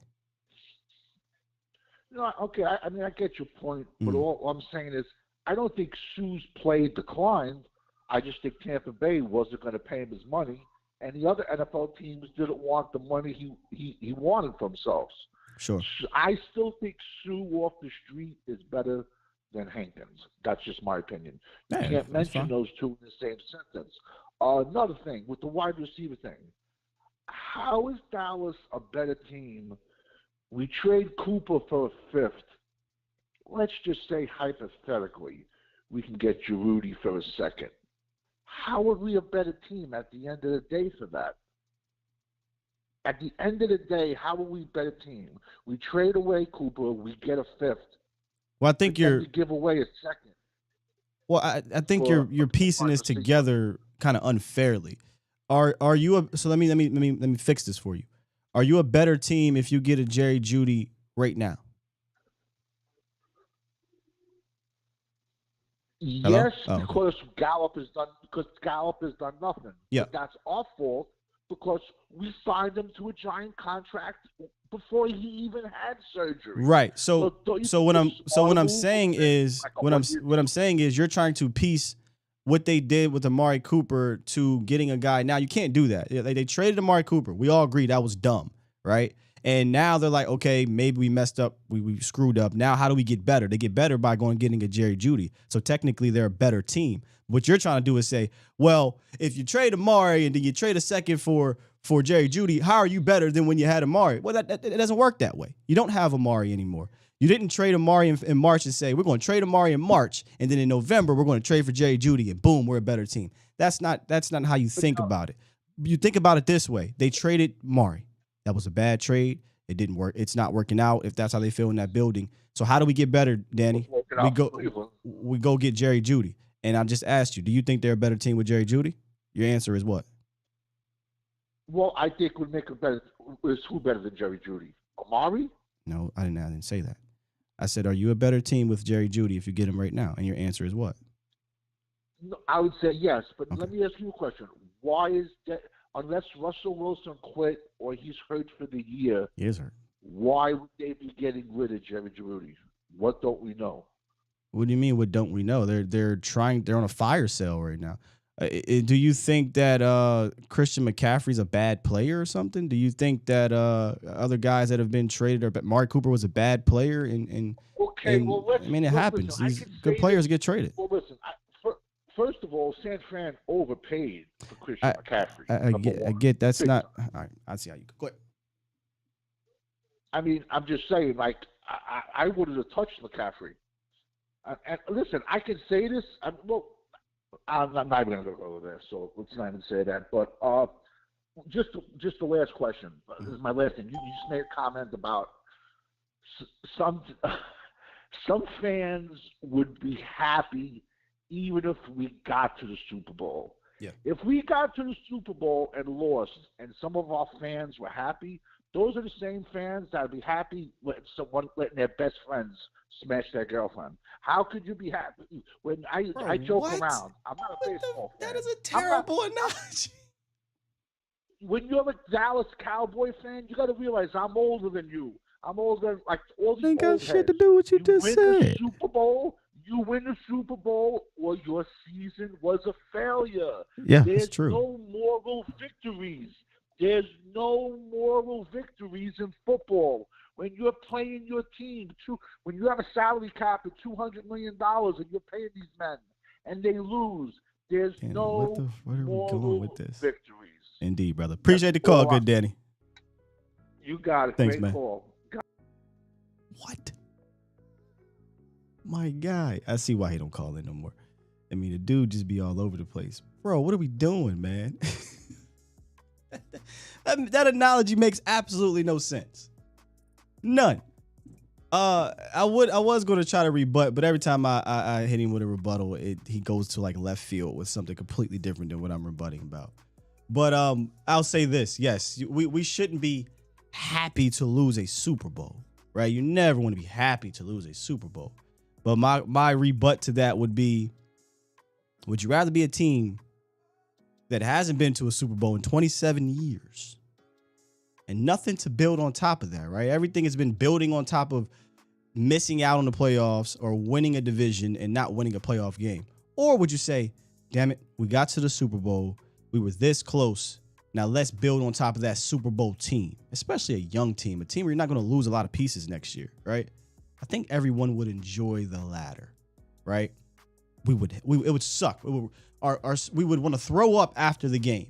Speaker 7: No, okay. I mean, I get your point, but all I'm saying is I don't think Sue's play declined. I just think Tampa Bay wasn't going to pay him his money, and the other NFL teams didn't want the money he wanted for himself.
Speaker 4: Sure.
Speaker 7: I still think Sue off the street is better than Hankins. That's just my opinion. You can't mention those two in the same sentence. Another thing with the wide receiver thing. How is Dallas a better team? We trade Cooper for a fifth. Let's just say hypothetically, we can get Giroudi for a second. How are we a better team at the end of the day for that? At the end of the day, how are we a better team? We trade away Cooper, we get a fifth.
Speaker 4: Well, I think
Speaker 7: we give away a second.
Speaker 4: Well, I think you're piecing this together kind of unfairly. Are you so let me fix this for you. Are you a better team if you get a Jerry Jeudy right now? Hello?
Speaker 7: Yes,
Speaker 4: Oh,
Speaker 7: because Gallup has done nothing.
Speaker 4: Yeah.
Speaker 7: But that's our fault because we signed him to a giant contract before he even had surgery.
Speaker 4: Right. So what I'm saying is you're trying to piece what they did with Amari Cooper to getting a guy. Now you can't do that. They traded Amari Cooper. We all agree that was dumb, right? And now they're like, okay, maybe we messed up. We screwed up. Now how do we get better? They get better by going and getting a Jerry Jeudy. So technically they're a better team. What you're trying to do is say, well, if you trade Amari and then you trade a second for Jerry Jeudy, how are you better than when you had Amari? Well, it doesn't work that way. You don't have Amari anymore. You didn't trade Amari in March and say, we're going to trade Amari in March, and then in November, we're going to trade for Jerry Jeudy, and boom, we're a better team. That's not how you think about it. You think about it this way. They traded Amari. That was a bad trade. It didn't work. It's not working out if that's how they feel in that building. So how do we get better, Danny? We go get Jerry Jeudy. And I just asked you, do you think they're a better team with Jerry Jeudy? Your answer is what?
Speaker 7: Well, I think would make a better. Is who better than Jerry Jeudy? Amari?
Speaker 4: No, I didn't say that. I said, are you a better team with Jerry Jeudy if you get him right now? And your answer is what?
Speaker 7: No, I would say yes, but
Speaker 4: Okay.
Speaker 7: let me ask you a question. Why is that? Unless Russell Wilson quit or he's hurt for the year,
Speaker 4: He is hurt.
Speaker 7: why would they be getting rid of Jerry Jeudy? What don't we know?
Speaker 4: What do you mean? What don't we know? They're on a fire sale right now. Do you think that Christian McCaffrey's a bad player or something? Do you think that other guys that have been traded or Amari Cooper was a bad player? It happens.
Speaker 7: Listen,
Speaker 4: These good players get traded.
Speaker 7: Well, listen. First of all, San Fran overpaid for Christian McCaffrey.
Speaker 4: I get that's not. All right, I see how you go ahead.
Speaker 7: I mean, I'm just saying, like, I wouldn't have touched McCaffrey. And listen, I can say this. I'm not even going to go there, so let's not even say that. But just the last question. This is my last thing. You just made a comment about some fans would be happy even if we got to the Super Bowl.
Speaker 4: Yeah.
Speaker 7: If we got to the Super Bowl and lost, and some of our fans were happy, those are the same fans that would be happy when someone letting their best friends smash their girlfriend. How could you be happy when I joke around? I'm not a baseball fan.
Speaker 4: That is a terrible analogy.
Speaker 7: When you're a Dallas Cowboy fan, you got to realize I'm older than you. I'm older than like all these
Speaker 4: Ain't
Speaker 7: old
Speaker 4: got shit
Speaker 7: heads.
Speaker 4: to do with what you just
Speaker 7: win
Speaker 4: said.
Speaker 7: The Super Bowl. You win the Super Bowl, or your season was a failure.
Speaker 4: Yeah,
Speaker 7: There's
Speaker 4: that's true.
Speaker 7: no moral victories. There's no moral victories in football. When you're playing your team, when you have a salary cap of $200 million and you're paying these men and they lose, there's no
Speaker 4: where are we
Speaker 7: moral
Speaker 4: going with this?
Speaker 7: victories.
Speaker 4: Indeed, brother. Appreciate the call, good Danny.
Speaker 7: You got it.
Speaker 4: Thanks,
Speaker 7: Great
Speaker 4: man.
Speaker 7: call.
Speaker 4: What? My guy. I see why he don't call in no more. I mean, the dude just be all over the place. Bro, what are we doing, man? That analogy makes absolutely no sense. None. I was going to try to rebut, but every time I hit him with a rebuttal, he goes to like left field with something completely different than what I'm rebutting about. But I'll say this. Yes, we shouldn't be happy to lose a Super Bowl, right? You never want to be happy to lose a Super Bowl. But my rebut to that would be, would you rather be a team that hasn't been to a Super Bowl in 27 years and nothing to build on top of that, right? Everything has been building on top of missing out on the playoffs or winning a division and not winning a playoff game? Or would you say, damn it, we got to the Super Bowl, we were this close, now let's build on top of that Super Bowl team, especially a young team, a team where you're not going to lose a lot of pieces next year, right? I think everyone would enjoy the latter, right? it would suck. We would want to throw up after the game.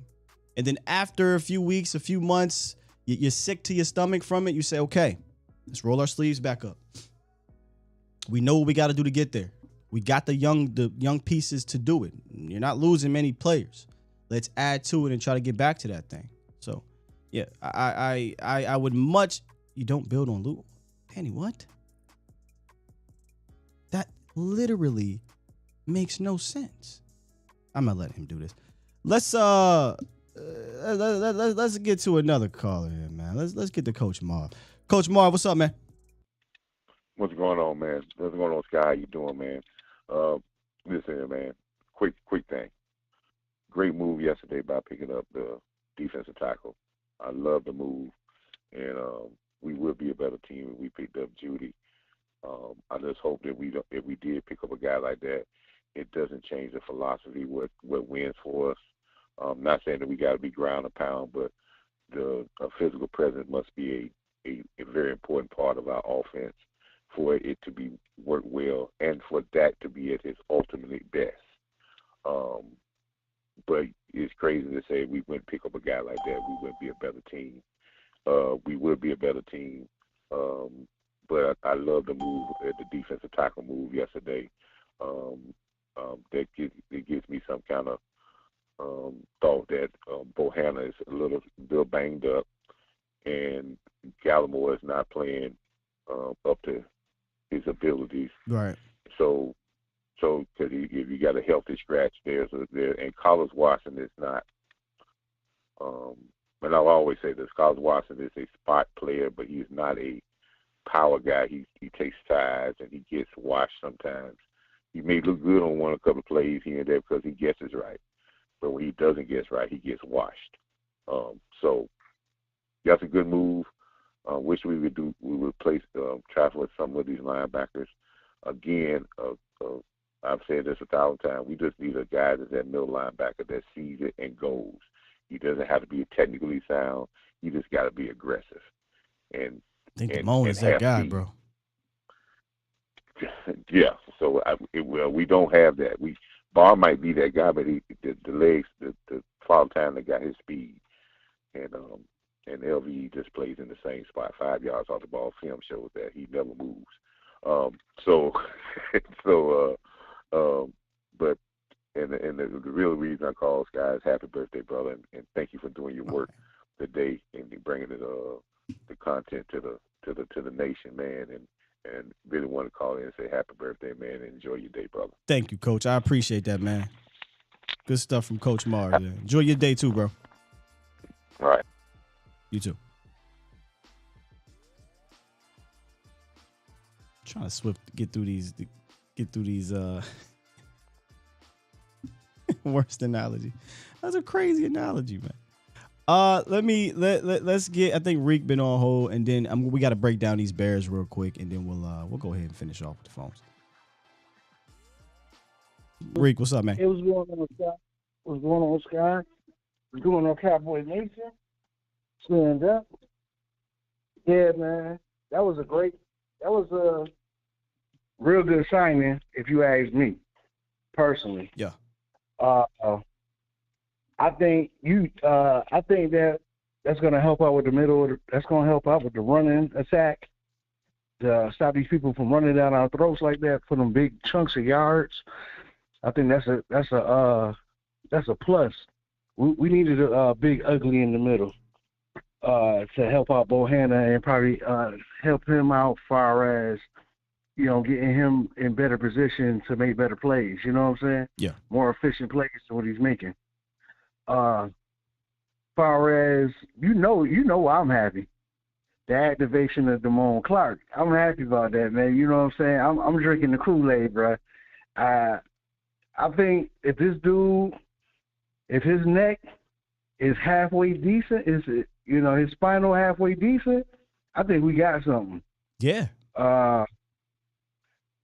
Speaker 4: And then after a few weeks, a few months, you're sick to your stomach from it. You say, okay, let's roll our sleeves back up. We know what we got to do to get there. We got the young pieces to do it. You're not losing many players. Let's add to it and try to get back to that thing. So, yeah, I would much. You don't build on lose. Penny, what? That literally makes no sense. I'm not letting him do this. Let's get to another caller here, man. Let's get to Coach Marv. Coach Marv, what's up, man?
Speaker 8: What's going on, man? What's going on, Sky? How you doing, man? Listen here, man. Quick thing. Great move yesterday by picking up the defensive tackle. I love the move, and we would be a better team if we picked up Judy. I just hope that if we did pick up a guy like that, it doesn't change the philosophy what wins for us. Not saying that we got to be ground and pound, but a physical presence must be a very important part of our offense for it to be work well and for that to be at its ultimate best. But it's crazy to say we wouldn't pick up a guy like that. We wouldn't be a better team. We would be a better team. But I love the move, the defensive tackle move yesterday. That gives me some kind of thought that Bohanna is a little banged up, and Gallimore is not playing up to his abilities.
Speaker 4: Right.
Speaker 8: So because if you got a healthy scratch, and Carlos Watson is not. And I'll always say this: Carlos Watson is a spot player, but he's not a power guy. He takes sides and he gets washed sometimes. He may look good on a couple of plays here and there because he guesses right, but when he doesn't guess right, he gets washed. So that's a good move. Wish we would place try with some of these linebackers. Again, I've said this 1,000 times. We just need a guy that's that middle linebacker that sees it and goes. He doesn't have to be technically sound. He just got to be aggressive. And
Speaker 4: I think Damone is that guy, bro.
Speaker 8: Yeah. So we don't have that. Barr might be that guy, but the legs, the fall time, that got his speed, and LVE just plays in the same spot, 5 yards off the ball. Film shows that he never moves. But the real reason I call Sky is happy birthday, brother, and thank you for doing your work today and bringing it the content to the nation, man, and really want to call in and say happy birthday, man, and enjoy your day, brother.
Speaker 4: Thank you, Coach. I appreciate that, man. Good stuff from Coach Marr. Yeah. Enjoy your day too, bro.
Speaker 8: All right.
Speaker 4: You too. Trying to get through these worst analogy. That's a crazy analogy, man. Let's get. I think Reek been on hold, and then we got to break down these Bears real quick, and then we'll go ahead and finish off with the phones. Reek, what's up, man?
Speaker 6: Hey, what's going on, Sky? What's going on, Sky? What's going on, Cowboy Nation? Stand up. Yeah, man. That was a real good signing, if you ask me, personally.
Speaker 4: Yeah.
Speaker 6: I think that's going to help out with the middle. That's going to help out with the running attack to stop these people from running down our throats like that for them big chunks of yards. I think that's a plus. We needed a big ugly in the middle to help out Bohanna and probably help him out far as, getting him in better position to make better plays. You know what I'm saying?
Speaker 4: Yeah.
Speaker 6: More efficient plays than what he's making. Far as I'm happy. The activation of Damone Clark, I'm happy about that, man. You know what I'm saying? I'm drinking the Kool-Aid, bro. I think if this dude, if his neck is halfway decent, his spinal halfway decent, I think we got something.
Speaker 4: Yeah.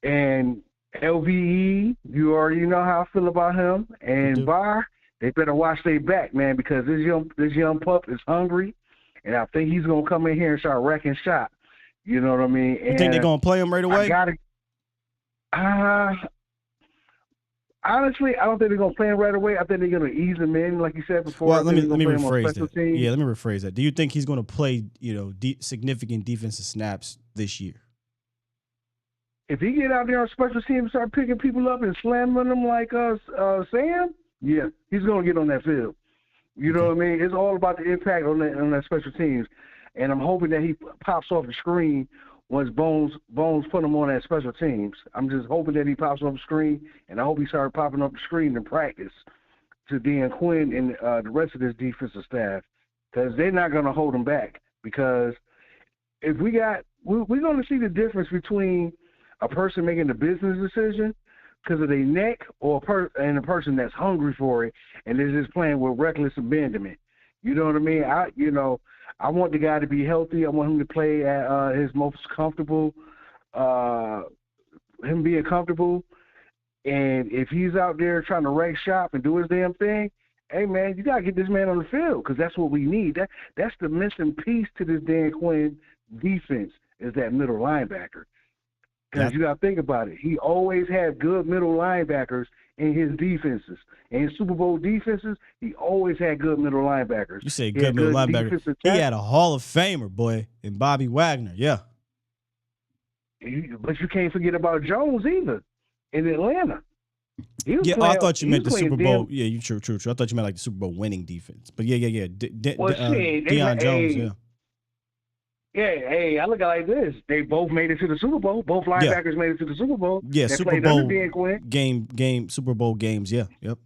Speaker 6: And LVE, you already know how I feel about him. And Barr, they better watch their back, man, because this young pup is hungry, and I think he's gonna come in here and start wrecking shop. You know what I mean?
Speaker 4: You think they're gonna play him right away?
Speaker 9: Honestly, I don't think they're gonna play him right away. I think they're gonna ease him in, like you said before.
Speaker 4: Well, let me
Speaker 9: rephrase
Speaker 4: that. Yeah, let me rephrase that. Do you think he's going to play, significant defensive snaps this year?
Speaker 9: If he get out there on special teams and start picking people up and slamming them like Sam, yeah, he's gonna get on that field. You know what I mean? It's all about the impact on that special teams, and I'm hoping that he pops off the screen once Bones put him on that special teams. I'm just hoping that he pops off the screen, and I hope he started popping up the screen in practice to Dan Quinn and the rest of this defensive staff, because they're not going to hold him back. Because if we're going to see the difference between a person making a business decision because of their neck and a person that's hungry for it and is just playing with reckless abandonment. You know what I mean? I want the guy to be healthy. I want him to play at his most comfortable, him being comfortable. And if he's out there trying to wreck shop and do his damn thing, hey, man, you got to get this man on the field because that's what we need. That's the missing piece to this Dan Quinn defense is that middle linebacker. Because you got to think about it. He always had good middle linebackers in his defenses. In Super Bowl defenses, he always had good middle linebackers.
Speaker 4: You say good middle linebacker. He had a Hall of Famer, boy, in Bobby Wagner. Yeah.
Speaker 9: But you can't forget about Jones either in Atlanta.
Speaker 4: I thought you meant the Super Bowl. Yeah, true. I thought you meant like the Super Bowl winning defense. But yeah. Deion Jones, yeah.
Speaker 9: Yeah, hey, I look at it like this. They both made it to the Super Bowl. Both linebackers made it to the Super Bowl.
Speaker 4: Yeah,
Speaker 9: they
Speaker 4: Super Bowl game, Super Bowl games. Yeah, yep.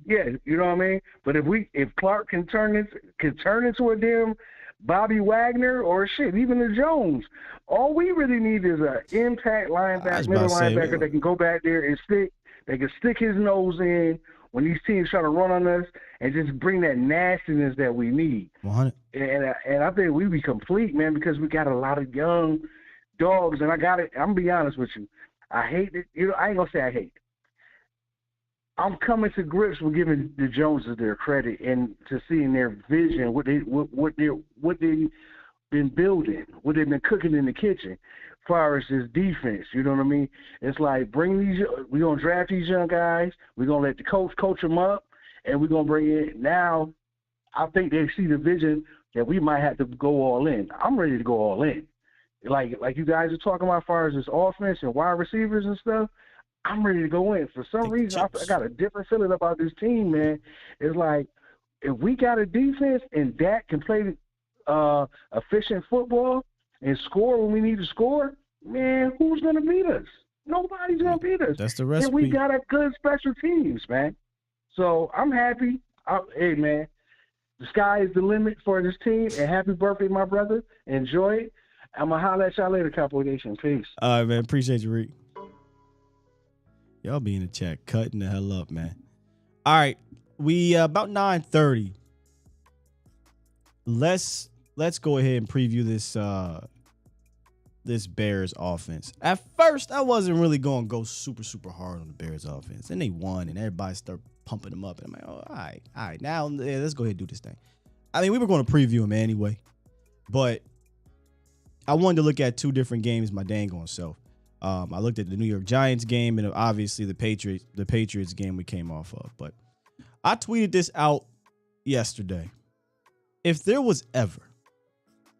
Speaker 9: Yeah, you know what I mean. But if Clark can turn into a damn Bobby Wagner or even the Jones, all we really need is an impact middle linebacker that can go back there and stick his nose in when these teams try to run on us and just bring that nastiness that we need.
Speaker 4: 100.
Speaker 9: And I think we be complete, man, because we got a lot of young dogs. And I'm going to be honest with you. I hate it. I ain't going to say I hate it. I'm coming to grips with giving the Joneses their credit and to seeing their vision, what they've been building, what they've been cooking in the kitchen. As far as his defense, you know what I mean? It's like we're going to draft these young guys, we're going to let the coach them up, and we're going to bring in. Now, I think they see the vision that we might have to go all in. I'm ready to go all in. Like you guys are talking about as far as this offense and wide receivers and stuff, I'm ready to go in. For some reason, I got a different feeling about this team, man. It's like if we got a defense and Dak can play efficient football and score when we need to score, man, who's going to beat us? Nobody's going to beat us.
Speaker 4: That's the recipe.
Speaker 9: And we got a good special teams, man. So I'm happy. Hey, man, the sky is the limit for this team. And happy birthday, my brother. Enjoy it. I'm going to holler at y'all later, Cowboy Nation. Peace.
Speaker 4: All right, man. Appreciate you, Reek. Y'all be in the chat cutting the hell up, man. All right. We about 9:30. Let's go ahead and preview this Bears offense. At first, I wasn't really going to go super, super hard on the Bears offense. And they won, and everybody started pumping them up. And I'm like, oh, all right. Now, let's go ahead and do this thing. I mean, we were going to preview them anyway. But I wanted to look at two different games my dang on self. I looked at the New York Giants game and obviously the Patriots game we came off of. But I tweeted this out yesterday. If there was ever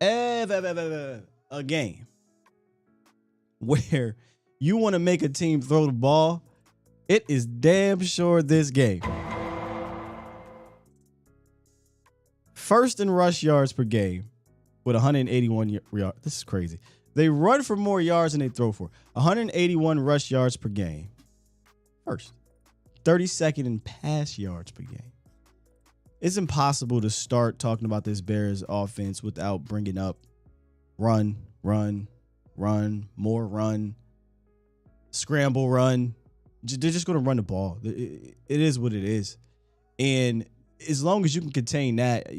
Speaker 4: a game where you want to make a team throw the ball, it is damn sure this game. First in rush yards per game with 181 yards. This is crazy. They run for more yards than they throw for. 181 rush yards per game. First. 32nd in pass yards per game. It's impossible to start talking about this Bears offense without bringing up run, more run, scramble, run. They're just going to run the ball. It is what it is. And as long as you can contain that,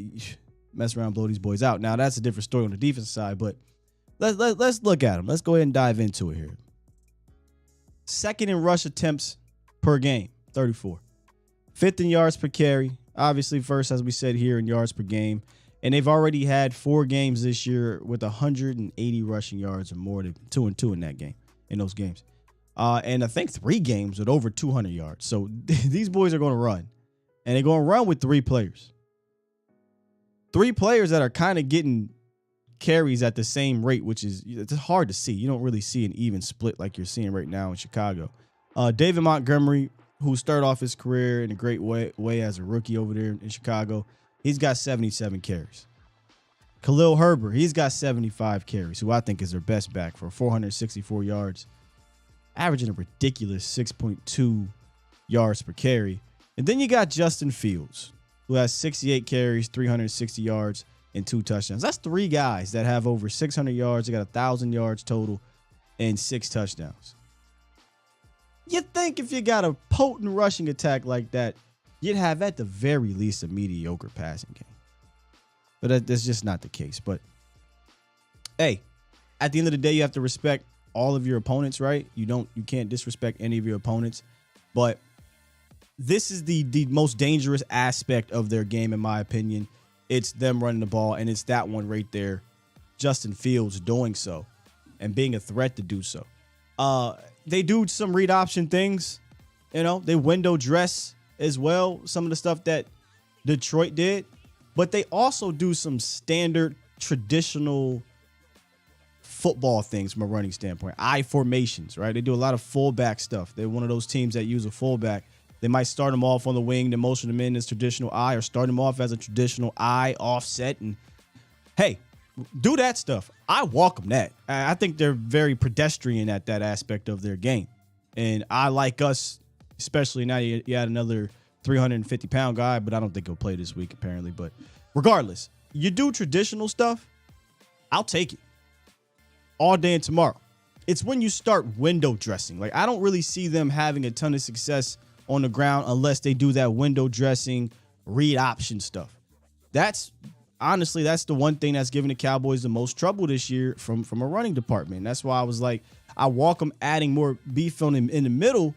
Speaker 4: mess around, blow these boys out. Now, that's a different story on the defense side, but let's look at them. Let's go ahead and dive into it here. Second in rush attempts per game, 34. Fifth in yards per carry. Obviously, first, as we said here, in yards per game. And they've already had 4 games this year with 180 rushing yards or more. They've been 2-2 in that game, in those games. and I think 3 games with over 200 yards. So these boys are going to run, and they're going to run with 3 players. 3 players that are kind of getting carries at the same rate, which is it's hard to see. You don't really see an even split like you're seeing right now in Chicago. David Montgomery, who started off his career in a great way as a rookie over there in Chicago, he's got 77 carries. Khalil Herbert, he's got 75 carries, who I think is their best back for 464 yards, averaging a ridiculous 6.2 yards per carry. And then you got Justin Fields, who has 68 carries, 360 yards, and 2 touchdowns. That's 3 guys that have over 600 yards. They got 1,000 yards total and 6 touchdowns. You'd think if you got a potent rushing attack like that, you'd have at the very least a mediocre passing game. But that's just not the case. But, hey, at the end of the day, you have to respect all of your opponents, right? You can't disrespect any of your opponents. But this is the most dangerous aspect of their game, in my opinion. It's them running the ball, and it's that one right there, Justin Fields doing so and being a threat to do so. They do some read option things. They window dress as well, some of the stuff that Detroit did. But they also do some standard traditional football things from a running standpoint. I formations, right? They do a lot of fullback stuff. They're one of those teams that use a fullback. They might start them off on the wing, then motion them in as traditional I, or start them off as a traditional I offset. And hey, do that stuff. I welcome that. I think they're very pedestrian at that aspect of their game. And I like us, especially now you had another 350-pound guy, but I don't think he'll play this week apparently. But regardless, you do traditional stuff, I'll take it all day and tomorrow. It's when you start window dressing. Like, I don't really see them having a ton of success on the ground unless they do that window dressing, read option stuff. That's the one thing that's giving the Cowboys the most trouble this year from a running department. That's why I was like, I welcome adding more beef on in the middle,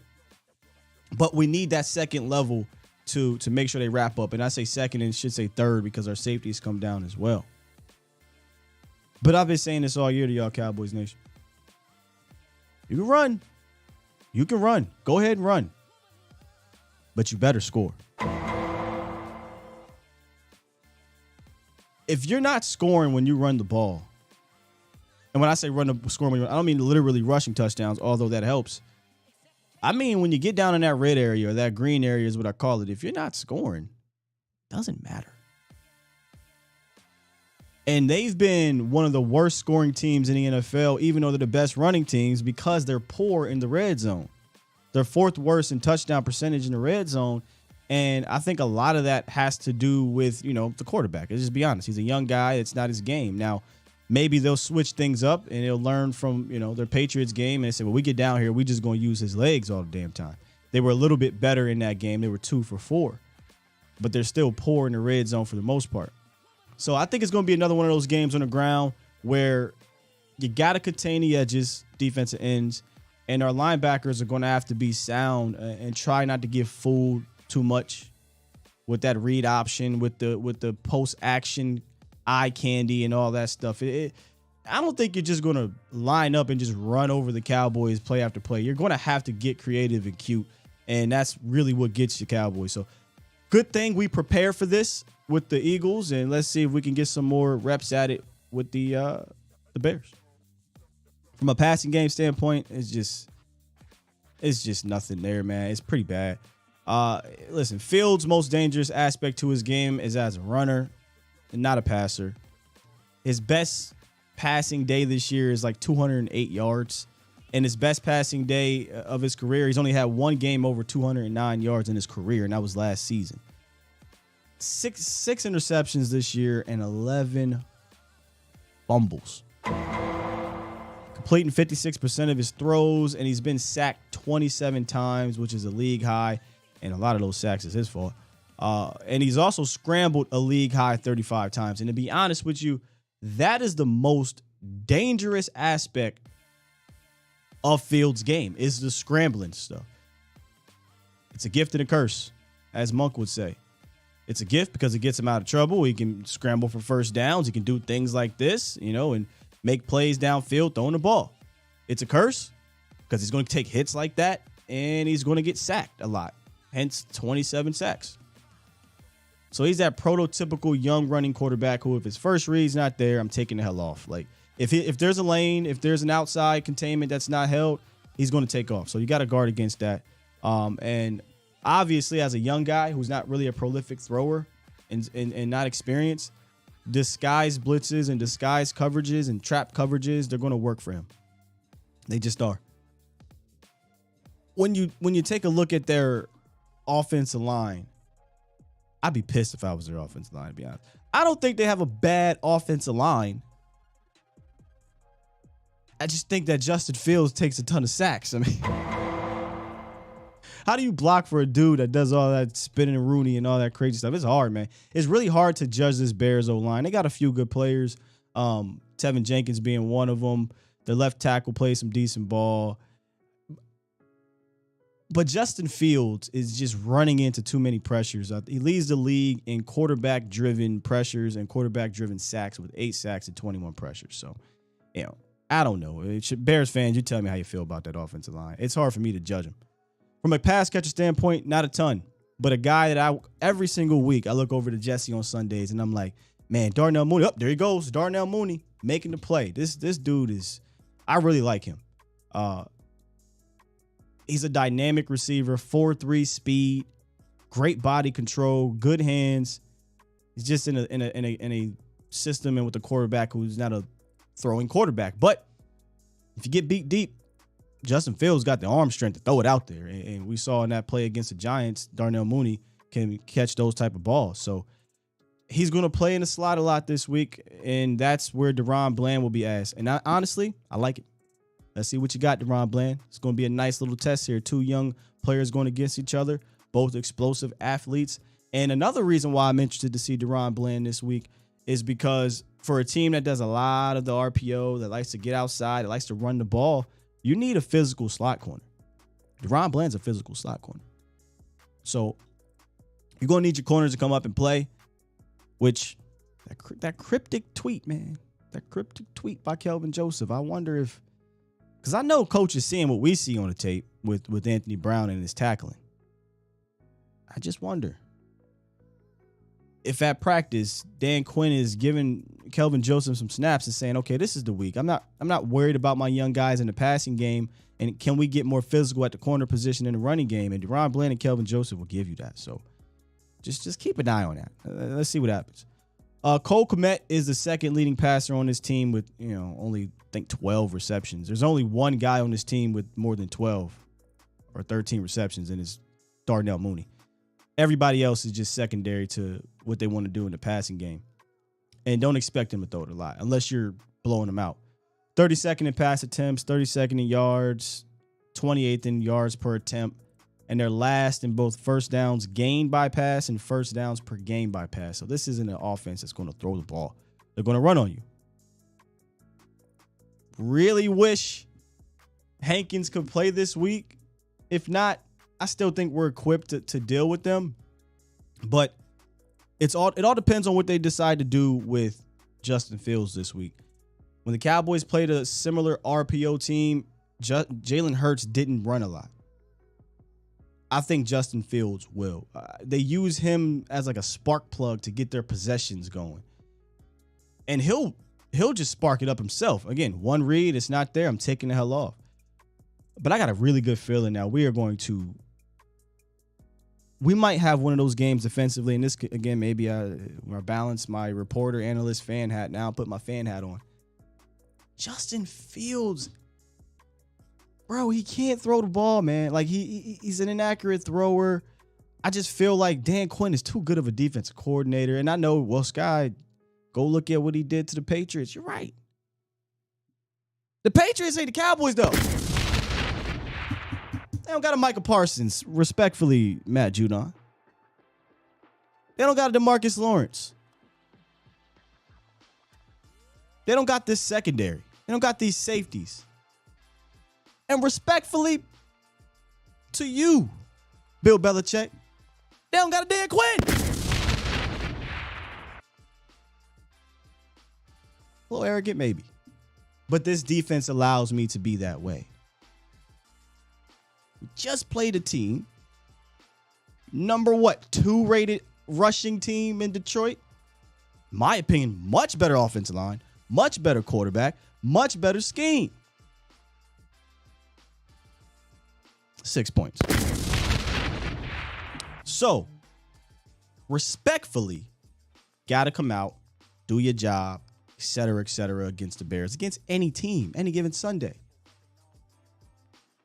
Speaker 4: but we need that second level to make sure they wrap up. And I say second and should say third because our safeties come down as well. But I've been saying this all year to y'all, Cowboys Nation. You can run. You can run. Go ahead and run. But you better score. If you're not scoring when you run the ball, and when I say scoring, I don't mean literally rushing touchdowns, although that helps. I mean, when you get down in that red area or that green area is what I call it. If you're not scoring, it doesn't matter. And they've been one of the worst scoring teams in the NFL, even though they're the best running teams, because they're poor in the red zone. They're 4th worst in touchdown percentage in the red zone. And I think a lot of that has to do with, the quarterback. Let's just be honest. He's a young guy. It's not his game. Now, maybe they'll switch things up and they'll learn from, their Patriots game. And they say, well, we get down here, we just going to use his legs all the damn time. They were a little bit better in that game. They were 2 for 4. But they're still poor in the red zone for the most part. So I think it's going to be another one of those games on the ground where you got to contain the edges, defensive ends, and our linebackers are going to have to be sound and try not to get fooled too much with that read option, with the post action eye candy and all that stuff. I don't think you're just going to line up and just run over the Cowboys play after play. You're going to have to get creative and cute, and that's really what gets the Cowboys. So good thing we prepare for this with the Eagles, and let's see if we can get some more reps at it with the Bears. From a passing game standpoint, it's just nothing there, man. It's pretty bad. Listen, Fields' most dangerous aspect to his game is as a runner and not a passer. His best passing day this year is like 208 yards. And his best passing day of his career, he's only had one game over 209 yards in his career, and that was last season. Six interceptions this year and 11 fumbles. Completing 56% of his throws, and he's been sacked 27 times, which is a league high, and a lot of those sacks is his fault. And he's also scrambled a league high 35 times. And to be honest with you, that is the most dangerous aspect of Fields' game, is the scrambling stuff. It's a gift and a curse, as Monk would say. It's a gift because it gets him out of trouble. He can scramble for first downs. He can do things like this, and make plays downfield, throwing the ball. It's a curse because he's going to take hits like that and he's going to get sacked a lot. Hence 27 sacks. So he's that prototypical young running quarterback who, if his first read's not there, I'm taking the hell off. Like if there's a lane, if there's an outside containment that's not held, he's going to take off. So you got to guard against that. And obviously, as a young guy who's not really a prolific thrower and not experienced, disguise blitzes and disguise coverages and trap coverages, they're going to work for him. They just are. When you take a look at their offensive line, I'd be pissed if I was their offensive line, to be honest. I don't think they have a bad offensive line. I just think that Justin Fields takes a ton of sacks. I mean, how do you block for a dude that does all that spinning and Rooney and all that crazy stuff? It's hard, man. It's really hard to judge this Bears O-line. They got a few good players, Tevin Jenkins being one of them. Their left tackle plays some decent ball. But Justin Fields is just running into too many pressures. He leads the league in quarterback-driven pressures and quarterback-driven sacks with 8 sacks and 21 pressures. So, I don't know. Bears fans, you tell me how you feel about that offensive line. It's hard for me to judge him. From a pass catcher standpoint, not a ton. But a guy that every single week, I look over to Jesse on Sundays, and I'm like, man, Darnell Mooney. Oh, there he goes. Darnell Mooney making the play. This dude is, I really like him. He's a dynamic receiver, 4.3 speed, great body control, good hands. He's just in a system and with a quarterback who's not a throwing quarterback. But if you get beat deep, Justin Fields got the arm strength to throw it out there. And we saw in that play against the Giants, Darnell Mooney can catch those type of balls. So he's going to play in the slot a lot this week, and that's where DaRon Bland will be asked. And honestly, I like it. Let's see what you got, DaRon Bland. It's going to be a nice little test here. 2 young players going against each other, both explosive athletes. And another reason why I'm interested to see DaRon Bland this week is because for a team that does a lot of the RPO, that likes to get outside, that likes to run the ball, you need a physical slot corner. DaRon Bland's a physical slot corner. So you're going to need your corners to come up and play, which that cryptic tweet, man, that cryptic tweet by Kelvin Joseph, I wonder if, because I know coach is seeing what we see on the tape with Anthony Brown and his tackling. I just wonder if at practice Dan Quinn is giving Kelvin Joseph some snaps and saying, okay, this is the week. I'm not worried about my young guys in the passing game, and can we get more physical at the corner position in the running game? And DaRon Bland and Kelvin Joseph will give you that. So just keep an eye on that. Let's see what happens. Cole Kmet is the second leading passer on this team with, only I think 12 receptions. There's only one guy on this team with more than 12 or 13 receptions, and it's Darnell Mooney. Everybody else is just secondary to what they want to do in the passing game. And don't expect him to throw it a lot unless you're blowing them out. 32nd in pass attempts, 32nd in yards, 28th in yards per attempt. And they're last in both first downs gained by pass and first downs per game by pass. So this isn't an offense that's going to throw the ball. They're going to run on you. Really wish Hankins could play this week. If not, I still think we're equipped to deal with them. But it all depends on what they decide to do with Justin Fields this week. When the Cowboys played a similar RPO team, Jalen Hurts didn't run a lot. I think Justin Fields will. They use him as like a spark plug to get their possessions going. And he'll just spark it up himself. Again, one read, it's not there. I'm taking the hell off. But I got a really good feeling now. We might have one of those games defensively. And this, again, maybe I balance my reporter, analyst, fan hat. Now I'll put my fan hat on. Justin Fields, bro, he can't throw the ball, man. Like, he's an inaccurate thrower. I just feel like Dan Quinn is too good of a defensive coordinator. And I know, well, Sky, go look at what he did to the Patriots. You're right. The Patriots ain't the Cowboys, though. They don't got a Micah Parsons, respectfully, Matt Judon. They don't got a DeMarcus Lawrence. They don't got this secondary. They don't got these safeties. And respectfully to you, Bill Belichick, they don't got a Dan Quinn. A little arrogant, maybe. But this defense allows me to be that way. We just played a team. Number 2 rated rushing team in Detroit. My opinion, much better offensive line, much better quarterback, much better scheme. 6 points. So, respectfully, gotta come out, do your job, et cetera, against the Bears, against any team, any given Sunday.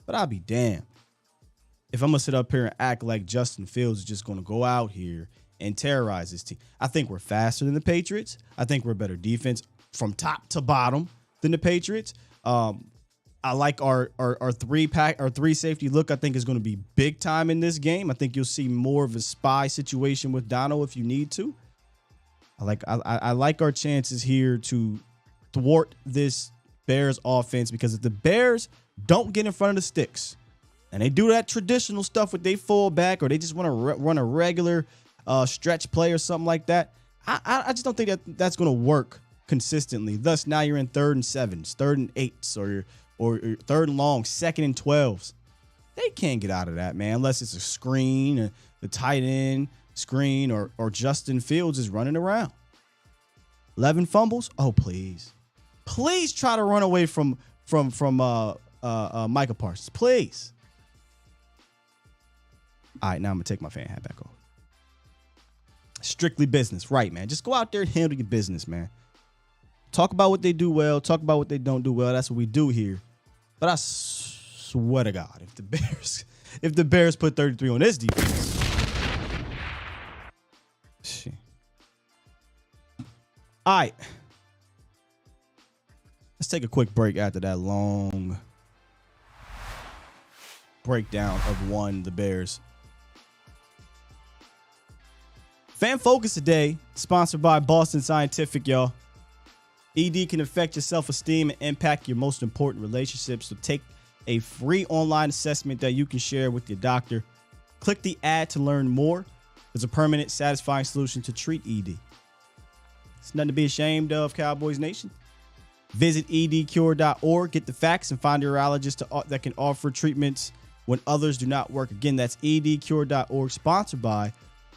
Speaker 4: But I'll be damned if I'm going to sit up here and act like Justin Fields is just going to go out here and terrorize this team. I think we're faster than the Patriots. I think we're a better defense from top to bottom than the Patriots. I like our three safety look. I think is going to be big time in this game. I think you'll see more of a spy situation with Dono if you need to. I like our chances here to thwart this Bears offense, because if the Bears don't get in front of the sticks and they do that traditional stuff with they fullback, or they just want to run a regular stretch play or something like that, I just don't think that's going to work consistently. Thus, now you're in 3rd and 7s, 3rd and 8s, or 3rd and long, 2nd and 12s. They can't get out of that, man, unless it's a screen, the tight end screen, or Justin Fields is running around. 11 fumbles? Oh, please. Please try to run away from Micah Parsons. Please. All right, now I'm going to take my fan hat back off. Strictly business. Right, man. Just go out there and handle your business, man. Talk about what they do well. Talk about what they don't do well. That's what we do here. But I swear to God, if the Bears put 33 on this defense, shit. All right. Let's take a quick break after that long breakdown of the Bears. Fan Focus today, sponsored by Boston Scientific, y'all. ED can affect your self-esteem and impact your most important relationships. So take a free online assessment that you can share with your doctor. Click the ad to learn more. There's a permanent, satisfying solution to treat ED. It's nothing to be ashamed of, Cowboys Nation. Visit edcure.org, get the facts, and find a urologist that can offer treatments when others do not work. Again, that's edcure.org, sponsored by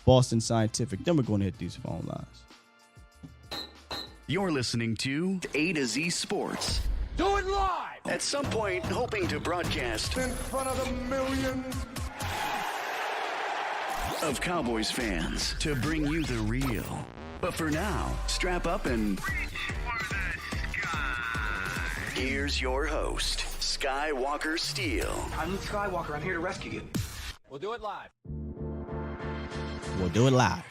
Speaker 4: Boston Scientific. Then we're going to hit these phone lines.
Speaker 1: You're listening to A to Z Sports.
Speaker 3: Do it live!
Speaker 1: At some point, hoping to broadcast
Speaker 2: In front of the millions
Speaker 1: of Cowboys fans to bring you the real. But for now, strap up and here's your host, Skywalker Steele.
Speaker 10: I'm Luke Skywalker. I'm here to rescue you.
Speaker 3: We'll do it live.
Speaker 4: We'll do it live.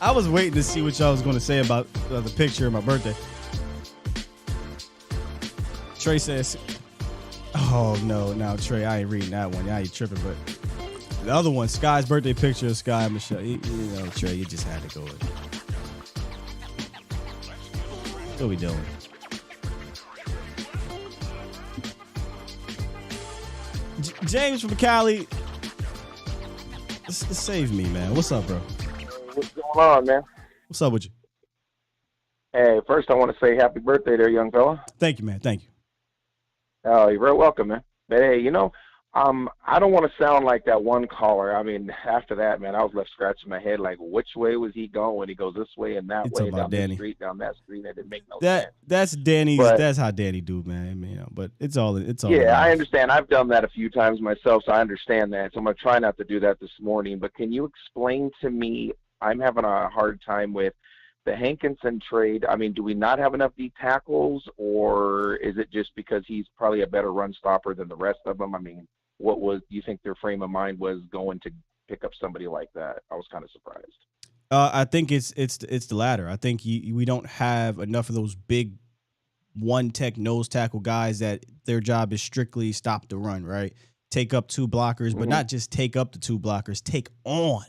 Speaker 4: I was waiting to see what y'all was going to say about the picture of my birthday. Trey says, oh, no, Trey, I ain't reading that one. Now you tripping, but the other one, Sky's birthday picture of Sky and Michelle. You know, Trey, you just had to go with it. What we doing? James from Cali, save me, man. What's up, bro?
Speaker 8: What's going on, man?
Speaker 4: What's up with you?
Speaker 8: Hey, first I want to say happy birthday there, young fella.
Speaker 4: Thank you, man. Thank you.
Speaker 8: Oh, you're very welcome, man. But hey, I don't want to sound like that one caller. I mean, after that, man, I was left scratching my head like, which way was he going? He goes this way and that way, down this street, down that street. It didn't make no sense.
Speaker 4: That's Danny's. That's how Danny do, man. I mean, but it's all.
Speaker 8: Yeah, I understand. I've done that a few times myself, so I understand that. So I'm gonna try not to do that this morning. But can you explain to me? I'm having a hard time with the Hankinson trade. I mean, do we not have enough D tackles, or is it just because he's probably a better run stopper than the rest of them? I mean, do you think their frame of mind was going to pick up somebody like that? I was kind of surprised.
Speaker 4: I think it's the latter. I think we don't have enough of those big one-tech nose tackle guys that their job is strictly stop the run, right? Take up two blockers, but not just take up the two blockers, take on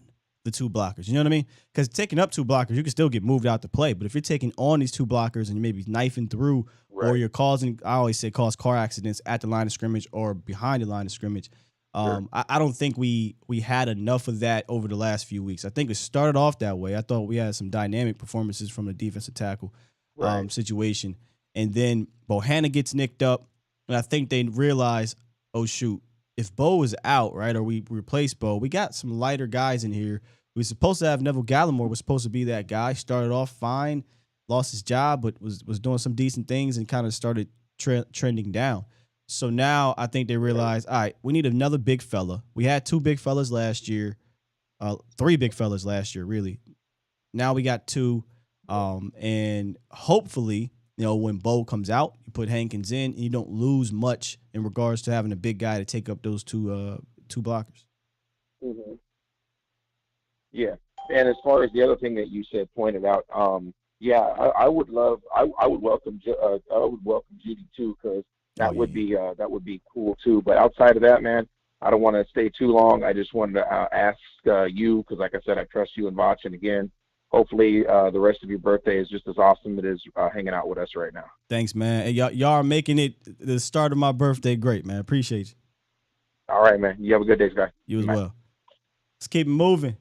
Speaker 4: the two blockers. You know what I mean? Because taking up two blockers, you can still get moved out to play. But if you're taking on these two blockers and you're maybe knifing through, or you're causing, I always say, cause car accidents at the line of scrimmage or behind the line of scrimmage. I don't think we had enough of that over the last few weeks. I think it started off that way. I thought we had some dynamic performances from the defensive tackle. situation. And then Bohanna gets nicked up, and I think they realize, oh shoot, if Bo is out, right, or we replace Bo, we got some lighter guys in here. We were supposed to have Neville Gallimore was supposed to be that guy. Started off fine, lost his job, but was doing some decent things and kind of started trending down. So now I think they realize, all right, we need another big fella. We had 2 big fellas last year, 3 big fellas last year, really. Now we got 2, and hopefully, when Bo comes out, you put Hankins in, and you don't lose much in regards to having a big guy to take up those two blockers.
Speaker 11: Mm-hmm. Yeah, and as far as the other thing that you pointed out, I would welcome Judy too, because that would be cool too. But outside of that, man, I don't want to stay too long. I just wanted to ask you, because like I said, I trust you and Vach, and again, hopefully the rest of your birthday is just as awesome as it is hanging out with us right now.
Speaker 4: Thanks, man. Hey, y'all are making it the start of my birthday great, man. Appreciate you.
Speaker 11: All right, man. You have a good day, guy.
Speaker 4: You as well. Let's keep it moving.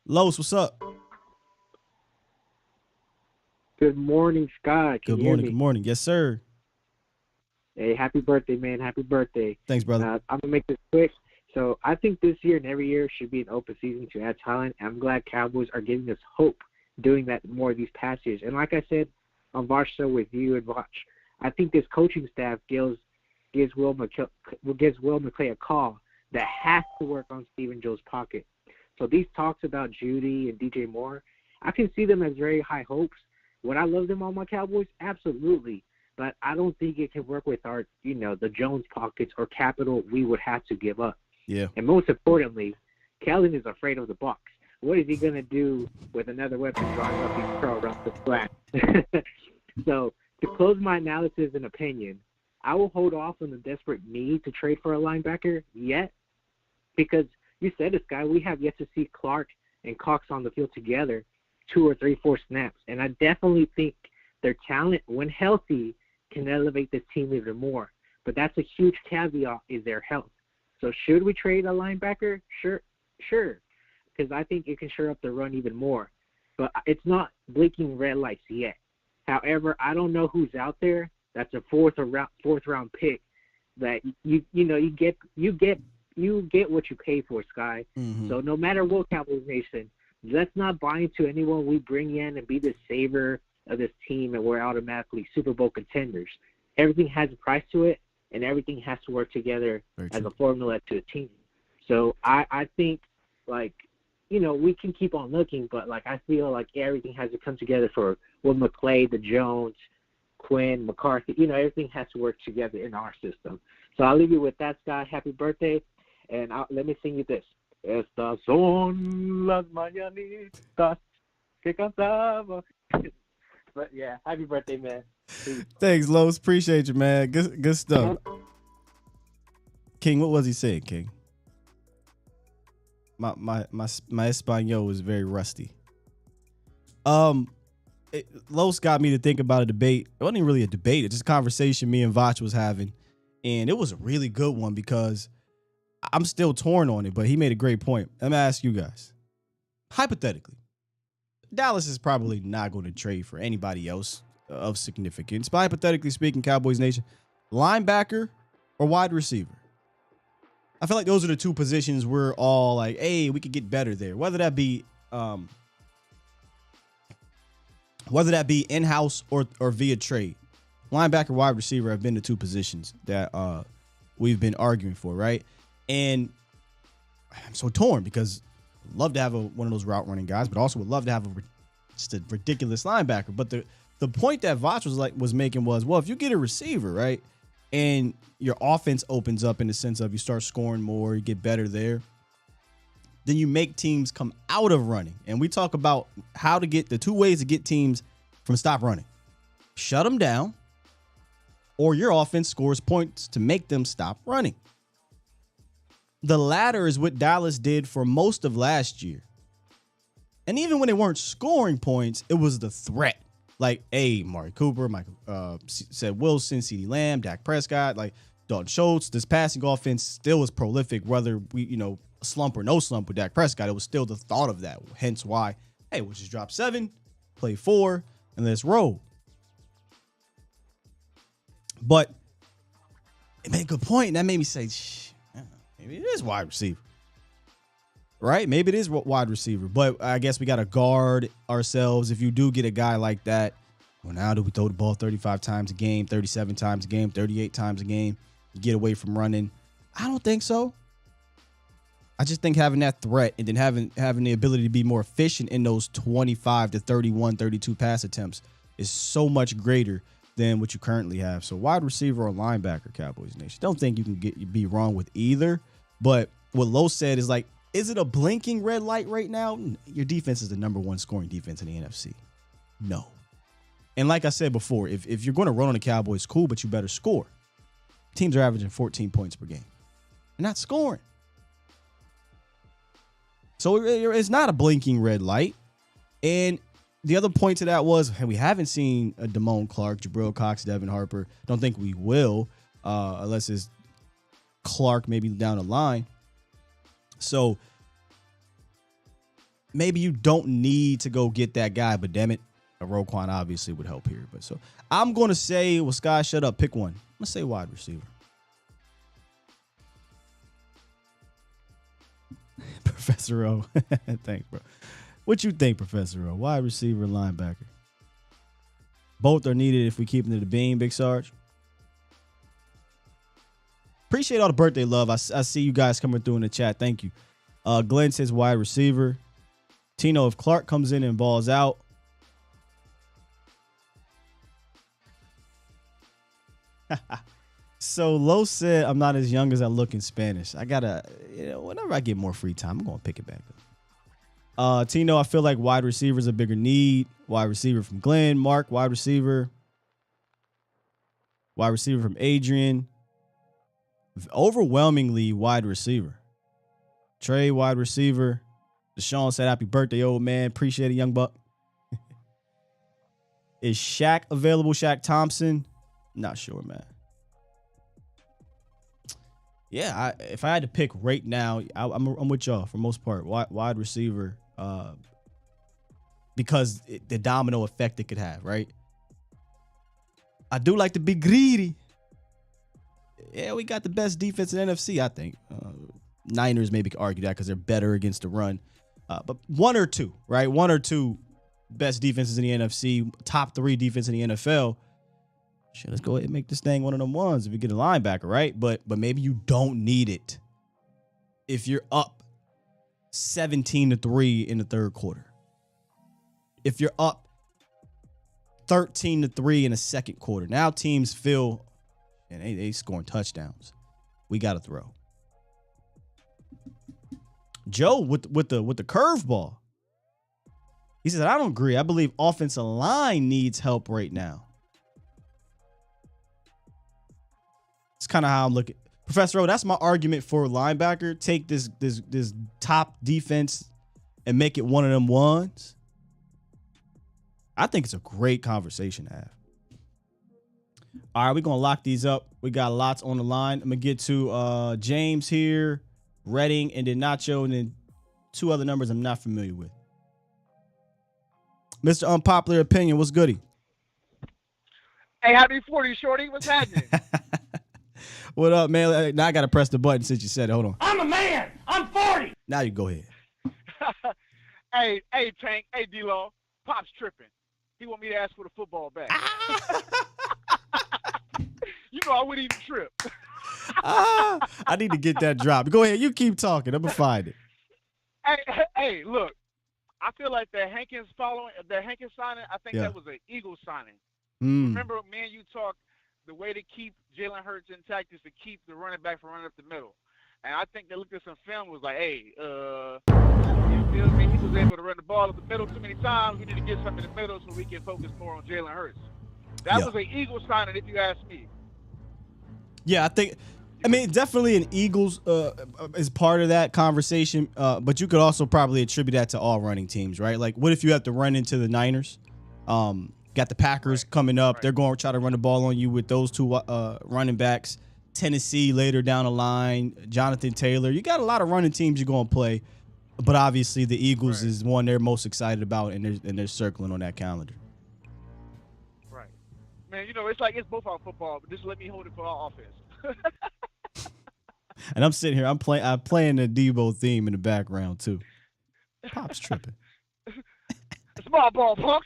Speaker 4: Los, what's up?
Speaker 12: Good morning, Scott.
Speaker 4: Good morning. Good morning. Yes, sir.
Speaker 12: Hey, happy birthday, man. Happy birthday.
Speaker 4: Thanks, brother.
Speaker 12: I'm going to make this quick. So I think this year and every year should be an open season to add talent. I'm glad Cowboys are giving us hope doing that more these past years. And like I said on Vach show with you and Vach, I think this coaching staff gives Will McClay a call that has to work on Stephen Joe's pocket. So these talks about Judy and DJ Moore, I can see them as very high hopes. Would I love them on my Cowboys? Absolutely. But I don't think it can work with our, the Jones pockets or capital we would have to give up.
Speaker 4: Yeah.
Speaker 12: And most importantly, Kellen is afraid of the Bucs. What is he going to do with another weapon drawing up these pro around the flat? So to close my analysis and opinion, I will hold off on the desperate need to trade for a linebacker yet, because you said this, guy, we have yet to see Clark and Cox on the field together 2 or 3, 4 snaps. And I definitely think their talent, when healthy, can elevate this team even more. But that's a huge caveat, is their health. So should we trade a linebacker? Sure, because I think it can shore up the run even more. But it's not blinking red lights yet. However, I don't know who's out there. That's a fourth round pick that you get what you pay for, Sky.
Speaker 4: Mm-hmm.
Speaker 12: So no matter what, Cowboys Nation, let's not buy into anyone we bring in and be the savior of this team and we're automatically Super Bowl contenders. Everything has a price to it, and everything has to work together as a formula to a team. So I think, we can keep on looking, but, I feel like everything has to come together for Will McClay, the Jones, Quinn, McCarthy. Everything has to work together in our system. So I'll leave you with that, Scott. Happy birthday. And let me sing you this. Estas son las mañanitas que cantaba. But, yeah, happy birthday, man. Peace.
Speaker 4: Thanks, Los. Appreciate you, man. Good stuff. King, what was he saying, King? My Espanol was very rusty. Los got me to think about a debate. It wasn't even really a debate. It's just a conversation me and Vach was having. And it was a really good one because I'm still torn on it, but he made a great point. Let me ask you guys. Hypothetically, Dallas is probably not going to trade for anybody else of significance. But hypothetically speaking, Cowboys Nation, linebacker or wide receiver? I feel like those are the 2 positions we're all like, hey, we could get better there. Whether that be in-house or via trade. Linebacker, wide receiver have been the 2 positions that we've been arguing for, right? And I'm so torn because I'd love to have one of those route running guys, but also would love to have just a ridiculous linebacker. But the point that Vach was making was, well, if you get a receiver, right, and your offense opens up in the sense of you start scoring more, you get better there, then you make teams come out of running. And we talk about how to get the 2 ways to get teams from stop running. Shut them down, or your offense scores points to make them stop running. The latter is what Dallas did for most of last year. And even when they weren't scoring points, it was the threat. Like, hey, Mari Cooper, said Wilson, CeeDee Lamb, Dak Prescott, Dalton Schultz. This passing offense still is prolific, whether we, slump or no slump with Dak Prescott. It was still the thought of that. Hence why, hey, we'll just drop 7, play 4, and let's roll. But it made a good point, and that made me say, maybe it is wide receiver. Right? Maybe it is wide receiver, but I guess we got to guard ourselves. If you do get a guy like that, well, now do we throw the ball 35 times a game, 37 times a game, 38 times a game, get away from running? I don't think so. I just think having that threat and then having the ability to be more efficient in those 25 to 31, 32 pass attempts is so much greater than what you currently have. So wide receiver or linebacker, Cowboys Nation. Don't think you can be wrong with either. But what Lowe said is like, is it a blinking red light right now? Your defense is the number one scoring defense in the NFC. No. And like I said before, if you're going to run on the Cowboys, cool, but you better score. Teams are averaging 14 points per game. They're not scoring. So it's not a blinking red light. And the other point to that was, we haven't seen a Damone Clark, Jabril Cox, Devin Harper. Don't think we will, unless it's Clark maybe down the line. So maybe you don't need to go get that guy, but damn it, a Roquan obviously would help here. But so I'm going to say, well, Sky, shut up, pick one. I'm going to say wide receiver. Professor O. Thanks, bro. What you think, Professor O? Wide receiver, linebacker. Both are needed if we keep them to the beam, Big Sarge. Appreciate all the birthday love. I see you guys coming through in the chat. Thank you. Glenn says wide receiver. Tino, if Clark comes in and balls out. So Lowe said, I'm not as young as I look in Spanish. I gotta, whenever I get more free time, I'm gonna pick it back up. Tino, I feel like wide receiver is a bigger need. Wide receiver from Glenn. Mark, wide receiver. Wide receiver from Adrian. Overwhelmingly wide receiver. Trey, wide receiver. Deshaun said, happy birthday, old man. Appreciate it, young buck. Is Shaq available? Shaq Thompson? Not sure, man. Yeah, if I had to pick right now, I'm with y'all for most part. Wide receiver, because the domino effect it could have, right? I do like to be greedy. Yeah, we got the best defense in NFC, I think. Niners maybe could argue that because they're better against the run. But one or two, right? One or two best defenses in the NFC, top 3 defense in the NFL. Shit, let's go ahead and make this thing one of them ones if you get a linebacker, right? But maybe you don't need it if you're up 17-3 in the third quarter. If you're up 13-3 in the second quarter. Now teams feel, and they scoring touchdowns. We got to throw. Joe with the curveball. He says, I don't agree. I believe offensive line needs help right now. It's kind of how I'm looking. Professor O, that's my argument for linebacker. Take this top defense and make it one of them ones. I think it's a great conversation to have. All right, we're going to lock these up. We got lots on the line. I'm going to get to James here, Redding, and then Nacho, and then 2 other numbers I'm not familiar with. Mr. Unpopular Opinion, what's goody?
Speaker 13: Hey, happy 40, Shorty. What's happening?
Speaker 4: What up, man? Now I got to press the button since you said it. Hold on.
Speaker 13: I'm a man. I'm 40.
Speaker 4: Now you go ahead.
Speaker 13: Hey, Tank. Hey, D-Law. Pop's tripping. He want me to ask for the football back. You know I wouldn't even trip.
Speaker 4: I need to get that drop. Go ahead. You keep talking. I'm going to find it.
Speaker 13: Hey, look. I feel like the Hankins signing, I think that was an Eagles signing. Remember, me and you talked, the way to keep Jalen Hurts intact is to keep the running back from running up the middle. And I think they looked at some film and was like, hey, you feel me? He was able to run the ball up the middle too many times. We need to get something in the middle so we can focus more on Jalen Hurts. That was an Eagles signing, if you ask me.
Speaker 4: Yeah, I mean, definitely an Eagles is part of that conversation, but you could also probably attribute that to all running teams, right? Like, what if you have to run into the Niners? Got the Packers coming up. Right. They're going to try to run the ball on you with those 2 running backs. Tennessee later down the line, Jonathan Taylor. You got a lot of running teams you're going to play, but obviously the Eagles is one they're most excited about, and they're circling on that calendar.
Speaker 13: man, it's like it's both our football, but just let me hold it for our offense.
Speaker 4: And I'm sitting here, I'm playing the Debo theme in the background too. Pop's tripping.
Speaker 13: Small ball, punk.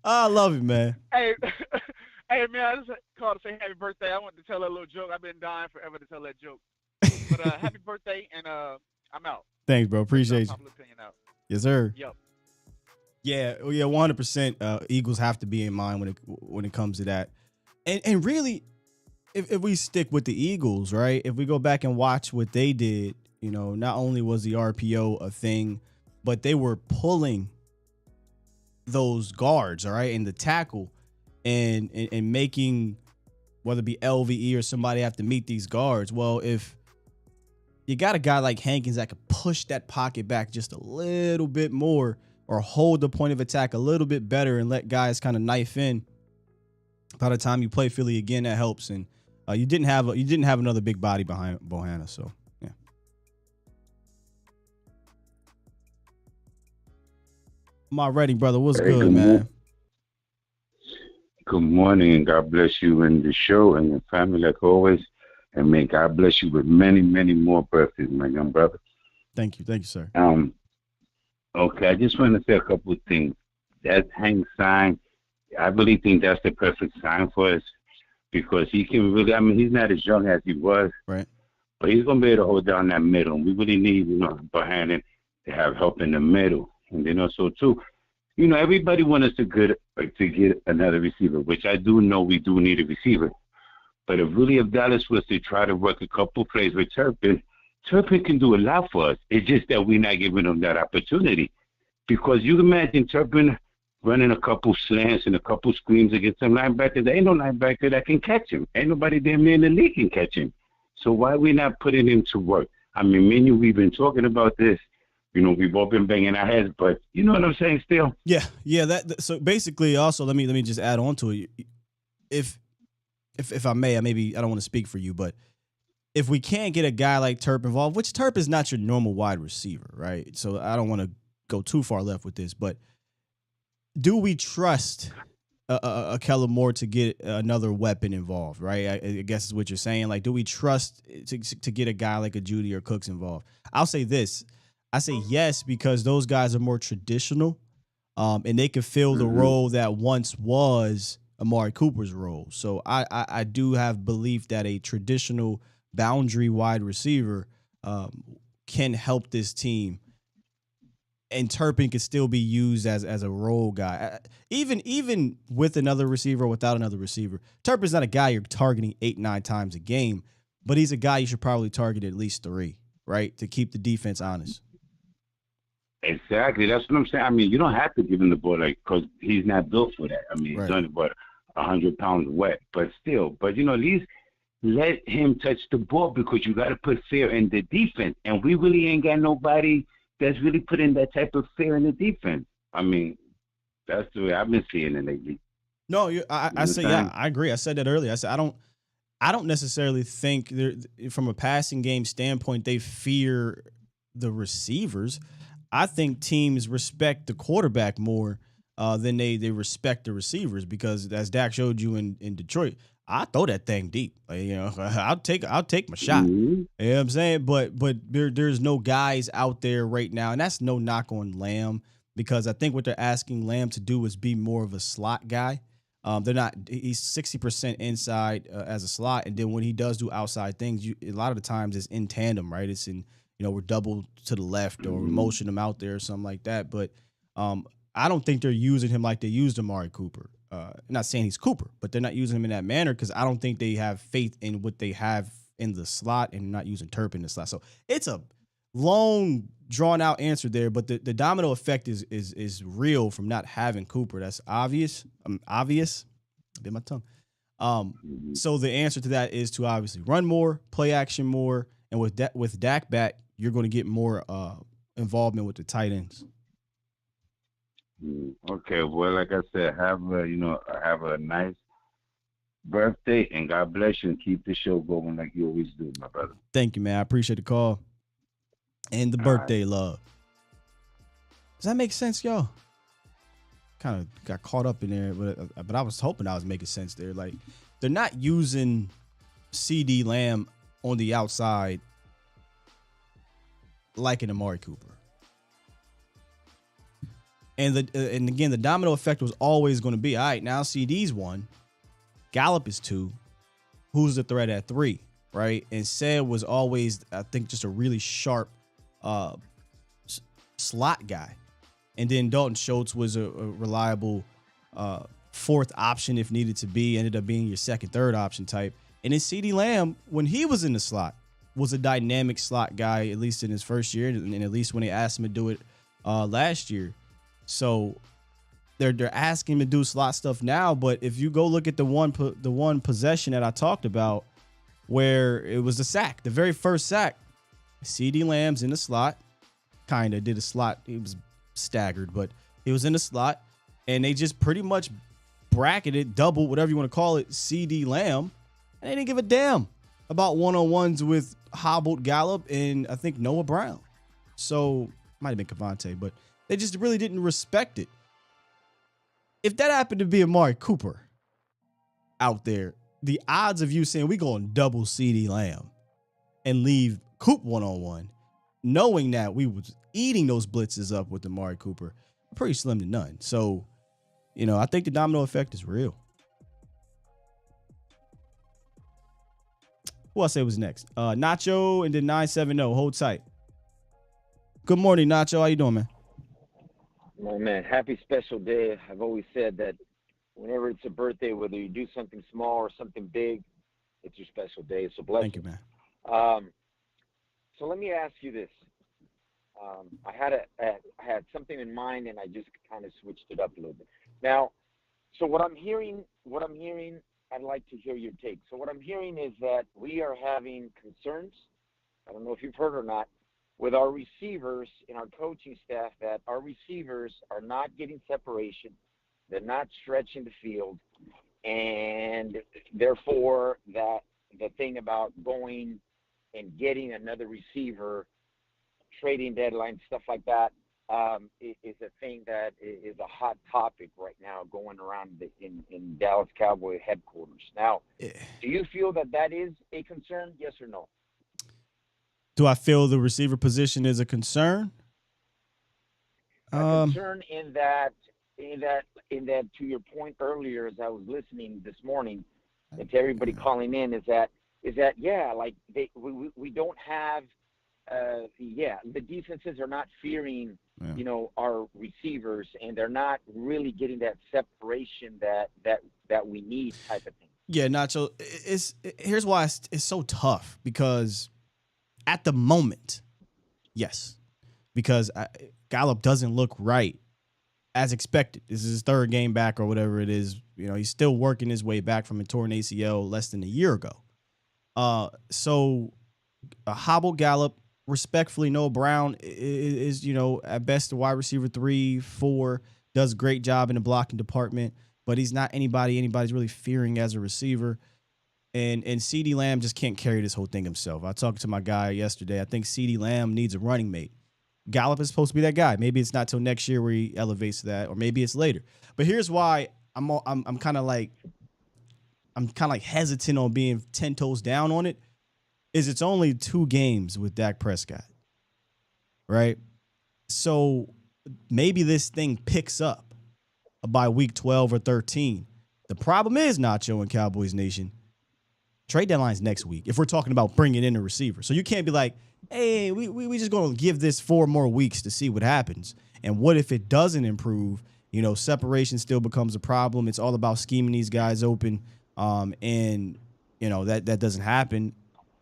Speaker 4: I love it, man.
Speaker 13: Hey, hey, man, I just called to say happy birthday. I wanted to tell that little joke. I've been dying forever to tell that joke. But happy birthday, and I'm out.
Speaker 4: Thanks, bro. Appreciate you.
Speaker 13: Popular opinion out.
Speaker 4: Yes, sir.
Speaker 13: Yep.
Speaker 4: Yeah, 100%. Eagles have to be in mind when it comes to that. And really, if we stick with the Eagles, right? If we go back and watch what they did, not only was the RPO a thing, but they were pulling those guards, all right, and the tackle and making, whether it be LVE or somebody have to meet these guards. Well, if you got a guy like Hankins that could push that pocket back just a little bit more or hold the point of attack a little bit better and let guys kind of knife in, by the time you play Philly again, that helps. And you didn't have another big body behind Bohanna, so yeah. My ready, brother. What's good, man?
Speaker 14: Good morning, and God bless you and the show and your family, like always. And may God bless you with many, many more birthdays, my young brother.
Speaker 4: Thank you, sir.
Speaker 14: Okay, I just want to say a couple of things. That Hank sign, I really think that's the perfect sign for us, because he can really, he's not as young as he was,
Speaker 4: right?
Speaker 14: But he's going to be able to hold down that middle. And we really need, Bohannon to have help in the middle. And also too, everybody wants us to get another receiver, which I do know we do need a receiver. But if Dallas was to try to work a couple plays with Turpin can do a lot for us. It's just that we're not giving him that opportunity. Because you can imagine Turpin running a couple slants and a couple screens against some linebackers. There ain't no linebacker that can catch him. Ain't nobody damn near in the league can catch him. So why are we not putting him to work? Me and you, we've been talking about this. We've all been banging our heads, but you know what I'm saying still?
Speaker 4: Yeah. So basically, also, let me just add on to it. If I may, I don't want to speak for you, but if we can't get a guy like Turp involved, which Turp is not your normal wide receiver, right? So I don't want to go too far left with this, but do we trust a Kellen Moore to get another weapon involved, right? I guess is what you're saying. Like, do we trust to get a guy like a Judy or Cooks involved? I'll say this. I say yes, because those guys are more traditional, and they can fill the role that once was Amari Cooper's role. So I do have belief that a traditional boundary wide receiver can help this team, and Turpin can still be used as a role guy. Even with another receiver or without another receiver, Turpin's not a guy you're targeting 8-9 times a game, but he's a guy you should probably target at least 3, right, to keep the defense honest.
Speaker 14: Exactly. That's what I'm saying. You don't have to give him the ball, because he's not built for that. He's done about 100 pounds wet, but still. But, at least let him touch the ball, because you got to put fear in the defense. And we really ain't got nobody that's really putting that type of fear in the defense. That's the way I've been seeing it lately.
Speaker 4: No, I say, yeah, I agree. I said that earlier. I said, I don't necessarily think from a passing game standpoint, they fear the receivers. I think teams respect the quarterback more than they respect the receivers, because as Dak showed you in Detroit, I throw that thing deep. I'll take my shot. Mm-hmm. You know what I'm saying? But there's no guys out there right now, and that's no knock on Lamb, because I think what they're asking Lamb to do is be more of a slot guy. They're not. He's 60% inside as a slot, and then when he does do outside things, a lot of the times it's in tandem, right? It's in, we're double to the left or motion him out there or something like that. But I don't think they're using him like they used Amari Cooper. Not saying he's Cooper, but they're not using him in that manner, because I don't think they have faith in what they have in the slot and not using Turpin in the slot. So it's a long, drawn out answer there, but the domino effect is real from not having Cooper. That's obvious. Obvious. Bit my tongue. So the answer to that is to obviously run more, play action more, and with Dak back, you're going to get more involvement with the tight ends.
Speaker 14: Okay, well, like I said, have a nice birthday, and God bless you, and keep the show going like you always do, my brother.
Speaker 4: Thank you, man. I appreciate the call and the birthday love. Does that make sense, y'all? kind of got caught up in there, but I was hoping I was making sense there. Like, they're not using CD Lamb on the outside like an Amari Cooper. And again, the domino effect was always going to be, all right, now CD's 1, Gallup is 2, who's the threat at 3, right? And Said was always, I think, just a really sharp slot guy. And then Dalton Schultz was a reliable fourth option if needed to be, ended up being your second, third option type. And then CeeDee Lamb, when he was in the slot, was a dynamic slot guy, at least in his first year, and at least when they asked him to do it last year. So they're asking him to do slot stuff now, but if you go look at the one possession that I talked about where it was the sack, the very first sack, CeeDee Lamb's in the slot, kind of did a slot. He was staggered, but he was in the slot, and they just pretty much bracketed, doubled, whatever you want to call it, CeeDee Lamb, and they didn't give a damn about one-on-ones with hobbled Gallup and I think Noah Brown. So might have been Cavante, but they just really didn't respect it. If that happened to be Amari Cooper out there, the odds of you saying we going to double CeeDee Lamb and leave Coop one-on-one, knowing that we was eating those blitzes up with Amari Cooper, are pretty slim to none. So, I think the domino effect is real. Who else say was next? Nacho and then 970. Hold tight. Good morning, Nacho. How you doing, man?
Speaker 15: Oh, man, happy special day. I've always said that whenever it's a birthday, whether you do something small or something big, it's your special day. It's a blessing.
Speaker 4: Thank you, man.
Speaker 15: So let me ask you this. I had something in mind, and I just kind of switched it up a little bit. Now, so what I'm hearing, I'd like to hear your take. So what I'm hearing is that we are having concerns, I don't know if you've heard or not, with our receivers and our coaching staff, that our receivers are not getting separation. They're not stretching the field. And therefore, that the thing about going and getting another receiver, trading deadline, stuff like that, is a thing that is a hot topic right now going around in Dallas Cowboy headquarters. Now, do you feel that is a concern, yes or no?
Speaker 4: Do I feel the receiver position is a concern?
Speaker 15: A concern in that, to your point earlier, as I was listening this morning, and to everybody calling in, is that yeah, like we don't have, the defenses are not fearing, our receivers, and they're not really getting that separation that we need, type of thing.
Speaker 4: Yeah, Nacho, here's why it's so tough, because at the moment, yes, because Gallup doesn't look right as expected. This is his third game back or whatever it is. He's still working his way back from a torn ACL less than a year ago. So a hobbled Gallup, respectfully, Noah Brown is at best a wide receiver 3, 4, does a great job in the blocking department, but he's not anybody's really fearing as a receiver. And CeeDee Lamb just can't carry this whole thing himself. I talked to my guy yesterday. I think CeeDee Lamb needs a running mate. Gallup is supposed to be that guy. Maybe it's not till next year where he elevates to that, or maybe it's later. But here's why I'm kind of like hesitant on being 10 toes down on it. Is it's only 2 games with Dak Prescott, right? So maybe this thing picks up by week 12 or 13. The problem is, Nacho and Cowboys Nation, trade deadline's next week if we're talking about bringing in a receiver. So you can't be like, hey, we just going to give this 4 more weeks to see what happens. And what if it doesn't improve? Separation still becomes a problem. It's all about scheming these guys open. And that doesn't happen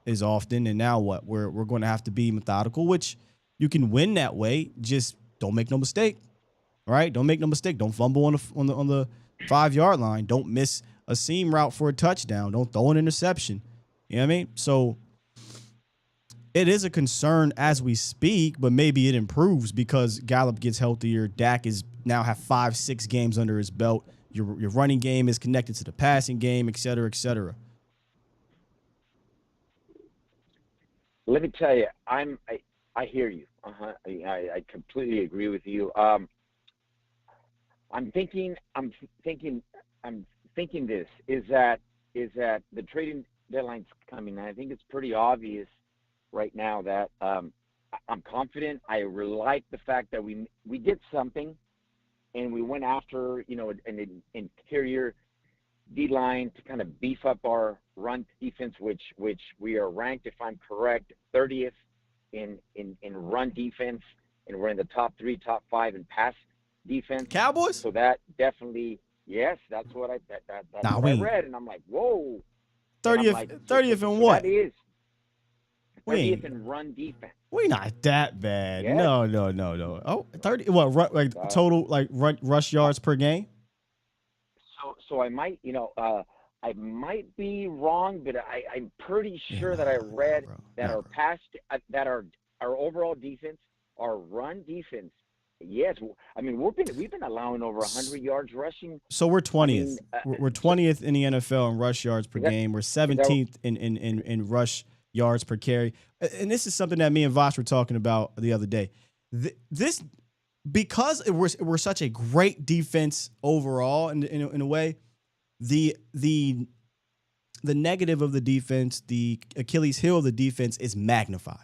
Speaker 4: as often. And now what? We're going to have to be methodical, which you can win that way. Just don't make no mistake, right? Don't make no mistake. Don't fumble on the 5-yard line. Don't miss a seam route for a touchdown. Don't throw an interception. You know what I mean? So it is a concern as we speak, but maybe it improves because Gallup gets healthier. Dak is now have 5-6 games under his belt. Your running game is connected to the passing game, et cetera, et cetera.
Speaker 15: Let me tell you, I hear you. I completely agree with you. I'm thinking this is that the trading deadline's coming, and I think it's pretty obvious right now that I'm confident. I really like the fact that we did something, and we went after an interior D-line to kind of beef up our run defense, which we are ranked, if I'm correct, 30th in run defense, and we're in the top 3, top 5 in pass defense.
Speaker 4: Cowboys?
Speaker 15: So that definitely, yes, that's what I read, and I'm like, whoa.
Speaker 4: 30th,
Speaker 15: like,
Speaker 4: 30th
Speaker 15: so
Speaker 4: in what?
Speaker 15: That is 30th
Speaker 4: Wait.
Speaker 15: in run defense.
Speaker 4: We not that bad.
Speaker 15: Yes.
Speaker 4: No. Oh, 30. What? Like total like rush yards per game?
Speaker 15: So I might, I might be wrong, but I'm pretty sure that I read that our our overall defense, our run defense. Yes, I mean we've been allowing over 100 yards rushing.
Speaker 4: So we're 20th. We're 20th in the NFL in rush yards per
Speaker 15: that,
Speaker 4: game. We're 17th in rush yards per carry. And this is something that me and Vosh were talking about the other day. This because we're such a great defense overall in a way, the negative of the defense, the Achilles heel of the defense is magnified.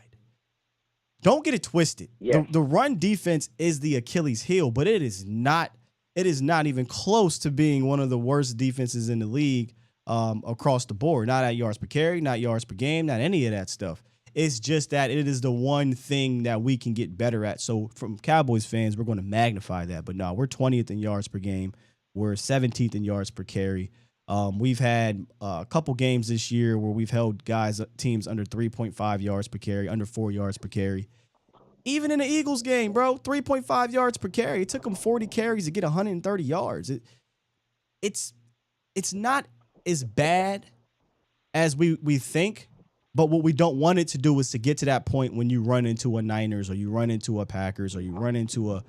Speaker 4: Don't get it twisted. Yeah. The run defense is the Achilles heel, but it is not even close to being one of the worst defenses in the league across the board. Not at yards per carry, not yards per game, not any of that stuff. It's just that it is the one thing that we can get better at. So from Cowboys fans, we're going to magnify that. But no, we're 20th in yards per game. We're 17th in yards per carry. We've had a couple games this year where we've held teams under 3.5 yards per carry, under 4 yards per carry. Even in the Eagles game, bro, 3.5 yards per carry. It took them 40 carries to get 130 yards. It's not as bad as we think, but what we don't want it to do is to get to that point when you run into a Niners or you run into a Packers or you run into a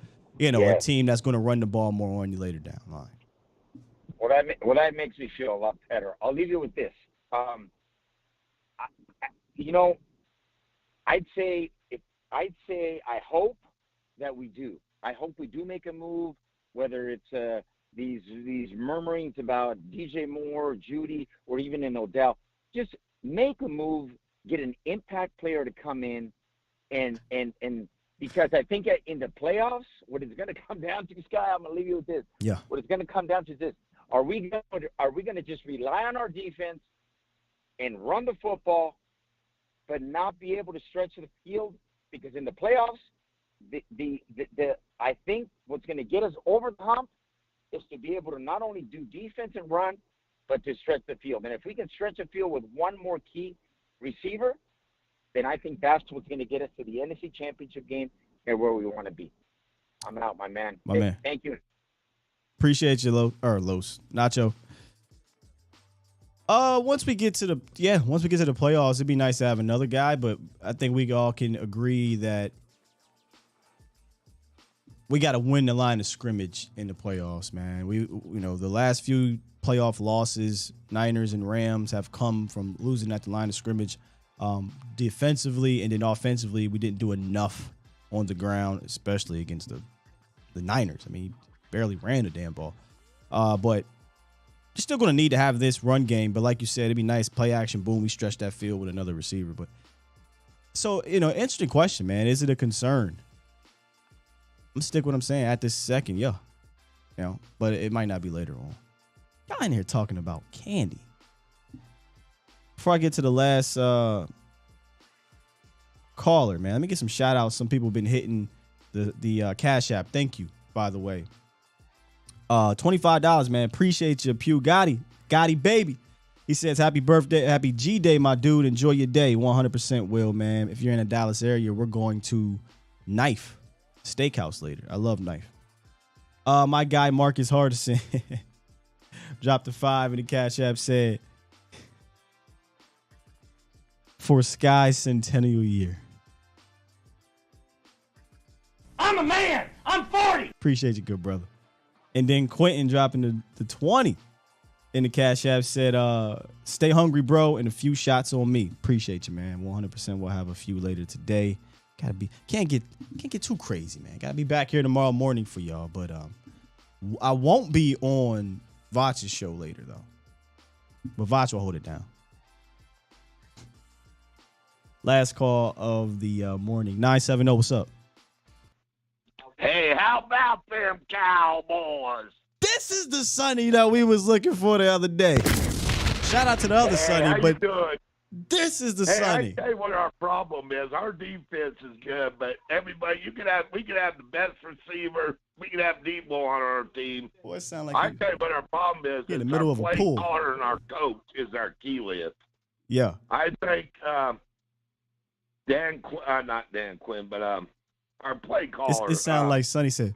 Speaker 4: team that's going to run the ball more on you later down the line.
Speaker 15: Well, that makes me feel a lot better. I'll leave you with this. I'd say I hope that we do. I hope we do make a move, whether it's these murmurings about DJ Moore, Judy, or even in Odell. Just make a move, get an impact player to come in, and because I think in the playoffs, what it's going to come down to, Sky, I'm going to leave you with this.
Speaker 4: Yeah.
Speaker 15: What it's going to come down to is this. Are we going to just rely on our defense and run the football, but not be able to stretch the field? Because in the playoffs, I think what's going to get us over the hump is to be able to not only do defense and run, but to stretch the field. And if we can stretch the field with one more key receiver, then I think that's what's going to get us to the NFC Championship game and where we want to be. I'm out, my man.
Speaker 4: Man.
Speaker 15: Thank you.
Speaker 4: Appreciate you, Los Nacho. Once we get to the playoffs, it'd be nice to have another guy, but I think we all can agree that we got to win the line of scrimmage in the playoffs, man. The last few playoff losses, Niners and Rams, have come from losing at the line of scrimmage. Defensively and then offensively, we didn't do enough on the ground, especially against the Niners. I mean, he barely ran the damn ball. But you're still going to need to have this run game. But like you said, it'd be nice. Play action, boom, we stretch that field with another receiver. But so, interesting question, man. Is it a concern? I'm stick what I'm saying at this second, yeah. But it might not be later on. Y'all in here talking about candy. Before I get to the last caller, man, let me get some shout outs. Some people have been hitting the Cash App. Thank you, by the way. $25, man. Appreciate you, Pew Gotti. Gotti, baby. He says, happy birthday, happy G-Day, my dude. Enjoy your day. 100% will, man. If you're in the Dallas area, we're going to Knife Steakhouse later. I love Knife. My guy, Marcus Hardison, dropped a 5 in the Cash App, said, for Sky's centennial year.
Speaker 3: I'm a man. I'm 40.
Speaker 4: Appreciate you, good brother. And then Quentin dropping the 20 in the Cash App, said, stay hungry, bro, and a few shots on me. Appreciate you, man. 100% we'll have a few later today. Can't get too crazy, man. Gotta be back here tomorrow morning for y'all. But I won't be on Vach's show later, though. But Vach will hold it down. Last call of the morning. 970, what's up?
Speaker 2: Hey, how about them Cowboys?
Speaker 4: This is the Sonny that we was looking for the other day. Shout out to the other Sonny,
Speaker 2: how
Speaker 4: but
Speaker 2: you doing?
Speaker 4: this is the
Speaker 2: Hey,
Speaker 4: Sonny.
Speaker 2: I tell you what our problem is. Our defense is good, but everybody, we could have the best receiver. We could have Debo on our team.
Speaker 4: Boy, it sound like
Speaker 2: I tell you what our problem is.
Speaker 4: in the
Speaker 2: is
Speaker 4: middle
Speaker 2: our
Speaker 4: of a
Speaker 2: play
Speaker 4: pool.
Speaker 2: caller and our coach is our key list.
Speaker 4: Yeah.
Speaker 2: I think not Dan Quinn, but our play caller.
Speaker 4: It sounds like Sonny said.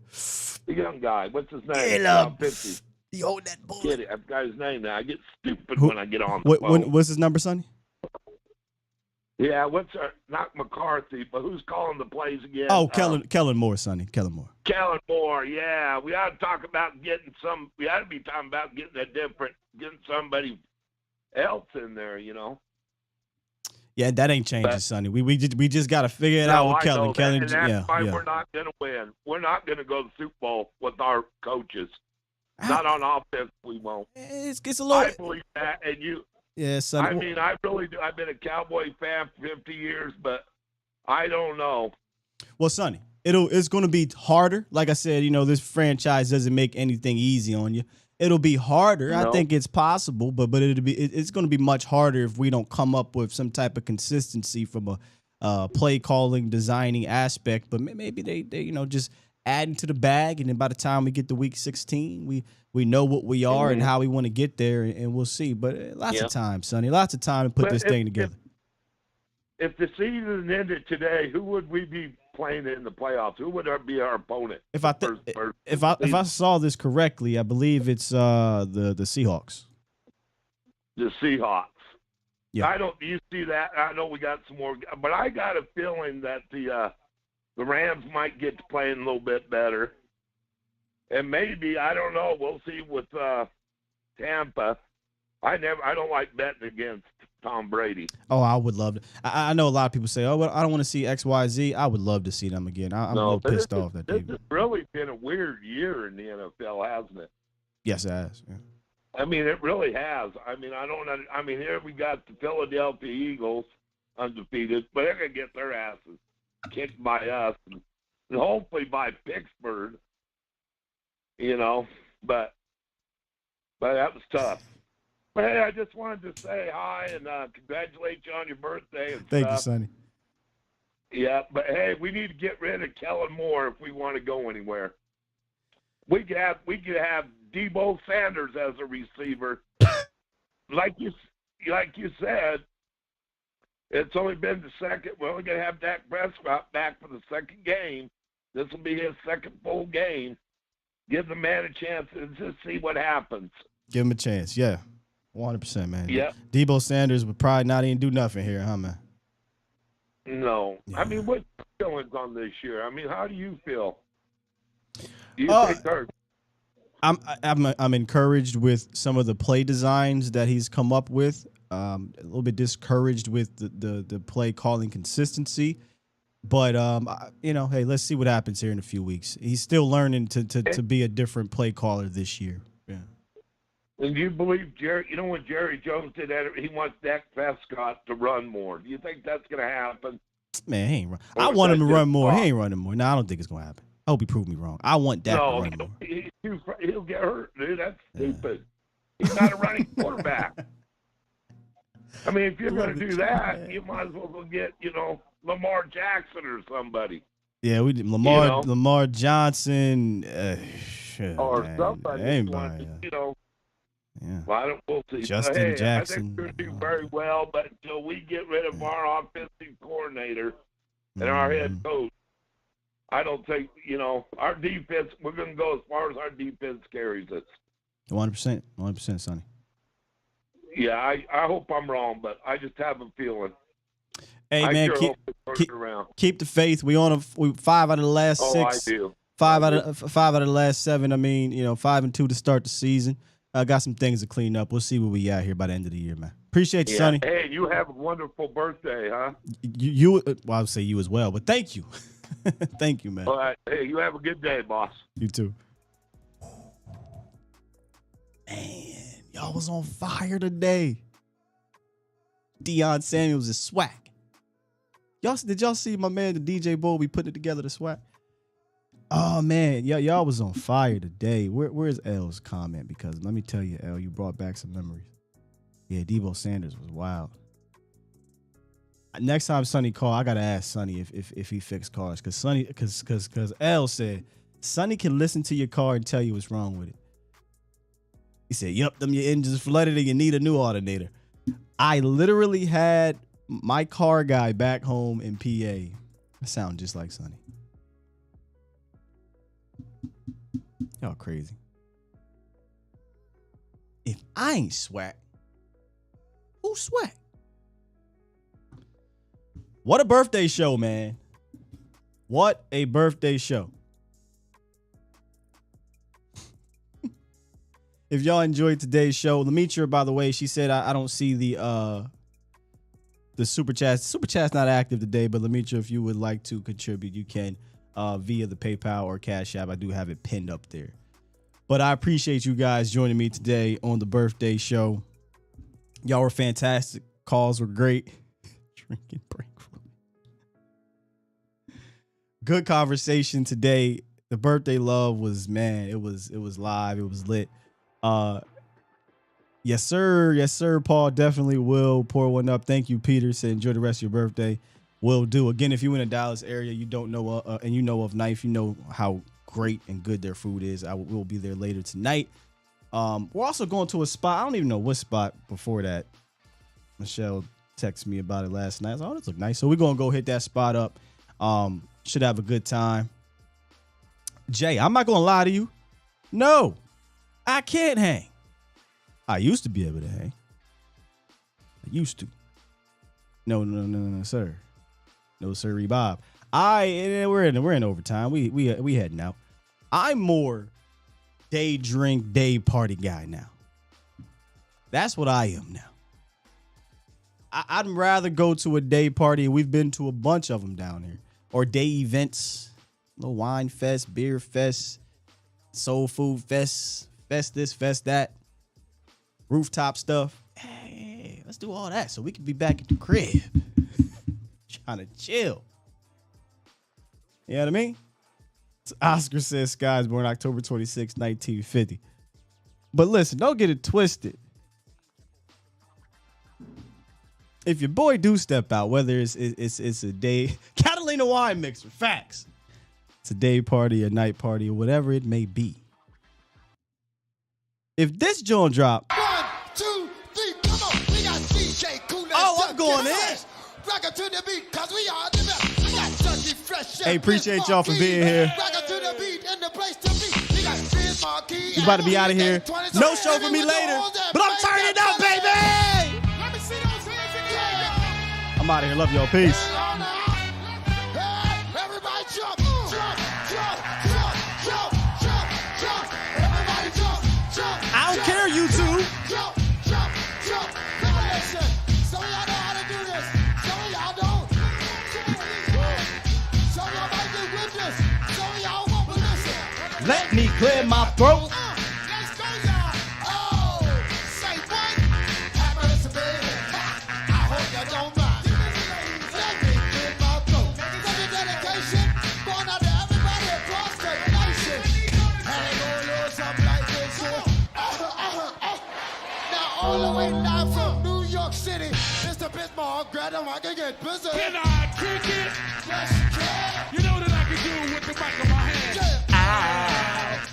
Speaker 2: The young guy. What's his name?
Speaker 4: Get up.
Speaker 2: 50.
Speaker 4: You hold that bullet.
Speaker 2: Get it. I've got his name now. I get stupid when I get on the
Speaker 4: What,
Speaker 2: phone.
Speaker 4: what's his number, Sonny?
Speaker 2: Yeah, not McCarthy, but who's calling the plays again?
Speaker 4: Oh, Kellen Moore, Sonny. Kellen Moore.
Speaker 2: Kellen Moore, yeah. We ought to talk about getting somebody else in there, you know.
Speaker 4: Yeah, that ain't changing, Sonny. We just got to figure it out with Kellen. Kellen,
Speaker 2: and that's why we're not going to win. We're not going to go to the Super Bowl with our coaches. Not on offense, we won't.
Speaker 4: It's a little.
Speaker 2: I believe that, and you.
Speaker 4: Yeah, Sonny.
Speaker 2: I mean, I really do. I've been a Cowboy fan for 50 years, but I don't know.
Speaker 4: Well, Sonny, it's going to be harder. Like I said, this franchise doesn't make anything easy on you. It'll be harder.
Speaker 2: No.
Speaker 4: I think it's possible, but it's going to be much harder if we don't come up with some type of consistency from a play calling, designing aspect. But maybe they just adding to the bag, and then by the time we get to week 16, we know what we are and how we want to get there, and we'll see. But lots of time, Sonny. Lots of time to put this thing together.
Speaker 2: If the season ended today, who would we be playing in the playoffs? Who would be our opponent?
Speaker 4: If I saw this correctly, I believe it's the Seahawks.
Speaker 2: The Seahawks.
Speaker 4: Yeah.
Speaker 2: Do you see that? I know we got some more, but I got a feeling that the Rams might get to playing a little bit better. And maybe, I don't know, we'll see with Tampa. I don't like betting against Tom Brady.
Speaker 4: Oh, I would love to. I know a lot of people say, well, I don't want to see XYZ. I would love to see them again. I'm a little pissed off that
Speaker 2: this has really been a weird year in the NFL, hasn't it?
Speaker 4: Yes, it has. Yeah.
Speaker 2: I mean, it really has. I mean, here we got the Philadelphia Eagles undefeated, but they're going to get their asses kicked by us and hopefully by Pittsburgh, but that was tough. But hey, I just wanted to say hi and congratulate you on your birthday and
Speaker 4: Thank
Speaker 2: stuff.
Speaker 4: you, Sonny.
Speaker 2: Yeah, but hey, we need to get rid of Kellen Moore if we want to go anywhere. We could have Debo Sanders as a receiver. Like you said, it's only been the second. We're only going to have Dak Prescott back for the second game. This will be his second full game. Give the man a chance and just see what happens.
Speaker 4: Give him a chance, yeah. 100%, man.
Speaker 2: Yeah.
Speaker 4: Debo Sanders would probably not even do nothing here, huh, man?
Speaker 2: No. Yeah. I mean, what's your feelings on this year? I mean, how do you feel? Do you think
Speaker 4: I'm encouraged with some of the play designs that he's come up with. A little bit discouraged with the play calling consistency. But hey, let's see what happens here in a few weeks. He's still learning to be a different play caller this year. Yeah.
Speaker 2: And do you believe when Jerry Jones did that, he wants Dak Prescott to run more. Do you think that's going to happen?
Speaker 4: Man, he ain't run. I want him to run more. He ain't running more. No, I don't think it's going to happen. I hope he proved me wrong. I want Dak to run more.
Speaker 2: He'll get hurt, dude. That's stupid. He's not a running quarterback. I mean, if you're going to do that, you might as well go get, Lamar Jackson or somebody.
Speaker 4: Yeah, we did Lamar Johnson.
Speaker 2: Or
Speaker 4: man,
Speaker 2: somebody.
Speaker 4: Anybody,
Speaker 2: Yeah. Well, we'll see.
Speaker 4: Justin Jackson.
Speaker 2: I think we're going to do very well, but until we get rid of our offensive coordinator and our head coach, I don't think, our defense, we're going to go as far as our defense carries us.
Speaker 4: 100%, Sonny.
Speaker 2: Yeah, I hope I'm wrong, but I just have a feeling.
Speaker 4: Hey, man, keep the faith. We 5 out of the last 6.
Speaker 2: I do.
Speaker 4: 5 out of the last 7. I mean, 5-2 to start the season. I got some things to clean up. We'll see where we at here by the end of the year, man. Appreciate you, Sonny.
Speaker 2: Hey, you have a wonderful birthday, huh?
Speaker 4: I would say you as well, but thank you. Thank you, man.
Speaker 2: All right. Hey, you have a good day, boss.
Speaker 4: You too. Man, y'all was on fire today. Deion Samuels is swag. Did y'all see my man, the DJ Bull? We putting it together, the swag. Oh man, y'all was on fire today. Where's L's comment? Because let me tell you, L, you brought back some memories. Yeah, Debo Sanders was wild. Next time Sonny call, I gotta ask Sonny if he fixed cars, because L said Sonny can listen to your car and tell you what's wrong with it. He said, "Yep, them your engines flooded and you need a new alternator." I literally had my car guy back home in PA. I sound just like Sonny. Y'all crazy. If I ain't swag, who's swag? What a birthday show, man. What a birthday show. If y'all enjoyed today's show, Lemitra, by the way, she said I don't see the super chat. Super chat's not active today, but Lemitra, if you would like to contribute, you can via the PayPal or Cash App. I do have it pinned up there. But I appreciate you guys joining me today on the birthday show. Y'all were fantastic. Calls were great. Drinking break. Good conversation today. The birthday love was, man, it was live. It was lit. Yes, sir, Paul. Definitely will pour one up. Thank you, Peter. Said enjoy the rest of your birthday. Will do. Again, if you're in the Dallas area, you don't know and you know of Knife, you know how great and good their food is. We'll be there later tonight. We're also going to a spot. I don't even know what spot before that. Michelle texted me about it last night. I was like, oh, this look nice. So we're going to go hit that spot up. Should have a good time. Jay, I'm not going to lie to you. No, I can't hang. I used to be able to hang. I used to. No, sir. No, sir, Bob. We're in overtime. We heading out. I'm more day drink, day party guy now. That's what I am now. I'd rather go to a day party, and we've been to a bunch of them down here, or day events, little wine fest, beer fest, soul food fest, fest this, fest that, rooftop stuff. Hey, let's do all that so we can be back at the crib trying to chill. You know what I mean? Oscar says Sky's born October 26, 1950. But listen, don't get it twisted. If your boy do step out, whether it's a day, Catalina wine mixer, facts. It's a day party, a night party, or whatever it may be. If this joint drop,
Speaker 16: 1, 2, 3, come on, we got DJ Cool.
Speaker 4: Oh, I'm going in.
Speaker 16: Rock it to the beat, cause we are the best. We got Chucky Fresh.
Speaker 4: Hey, appreciate y'all for being here.
Speaker 16: Rock it to the beat and the place to be. We got Biz Marquis.
Speaker 4: We about to be out of here. No show for me later, but I'm turning it up, baby.
Speaker 16: Let me see those hands again.
Speaker 4: I'm out of here. Love y'all. Peace.
Speaker 16: Everybody jump, jump, jump, jump, jump, jump, jump. Everybody jump, jump.
Speaker 4: I don't care, you two.
Speaker 16: Jump, jump, jump. Now listen, some of y'all know how to do this. Some of y'all don't. Some of y'all might get with this. Some of y'all won't, but listen.
Speaker 4: Let me clear my throat.
Speaker 16: Let's go, y'all. Oh, say what? Have mercy, baby. I hope you don't mind. Let me clear my throat. For the dedication, going out to everybody across the nation. And they gonna lose something like this here. Now, all the way down from New York City, Mr. Bismarck, grab them, I can get busy.
Speaker 3: Can I kick it?
Speaker 16: Yes, you can.
Speaker 3: You know that I can do it with the mic in my hand.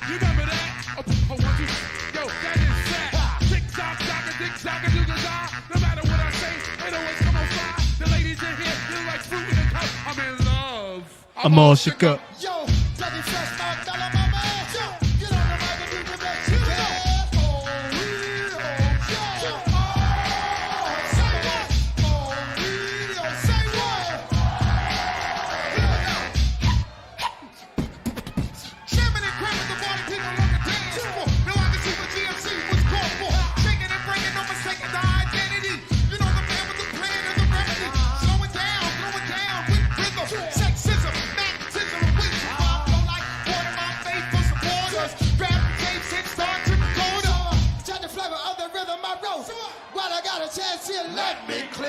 Speaker 3: You remember that? Oh, one, two. Yo, that is fat. Tick-tock, tick-tock, do the die. No matter what I say, it always come on fly. The ladies in here, they're like fruit in a cup. I'm in love.
Speaker 4: I'm all shook up.
Speaker 16: Yo, Dougie Fresh, my fella, my man. Yo, get on the mic and do the best you can. Oh, real, yo. Oh, say what? Oh, real, say what? Jamming and cramming the party people on the dance floor. Now I can see what GMC was called for. Shaking and breaking, no mistaking the identity. You know the man with the plan and the remedy. Slow it down with rhythm. Sexism, magnetism, with While I got a chance here, let me clear.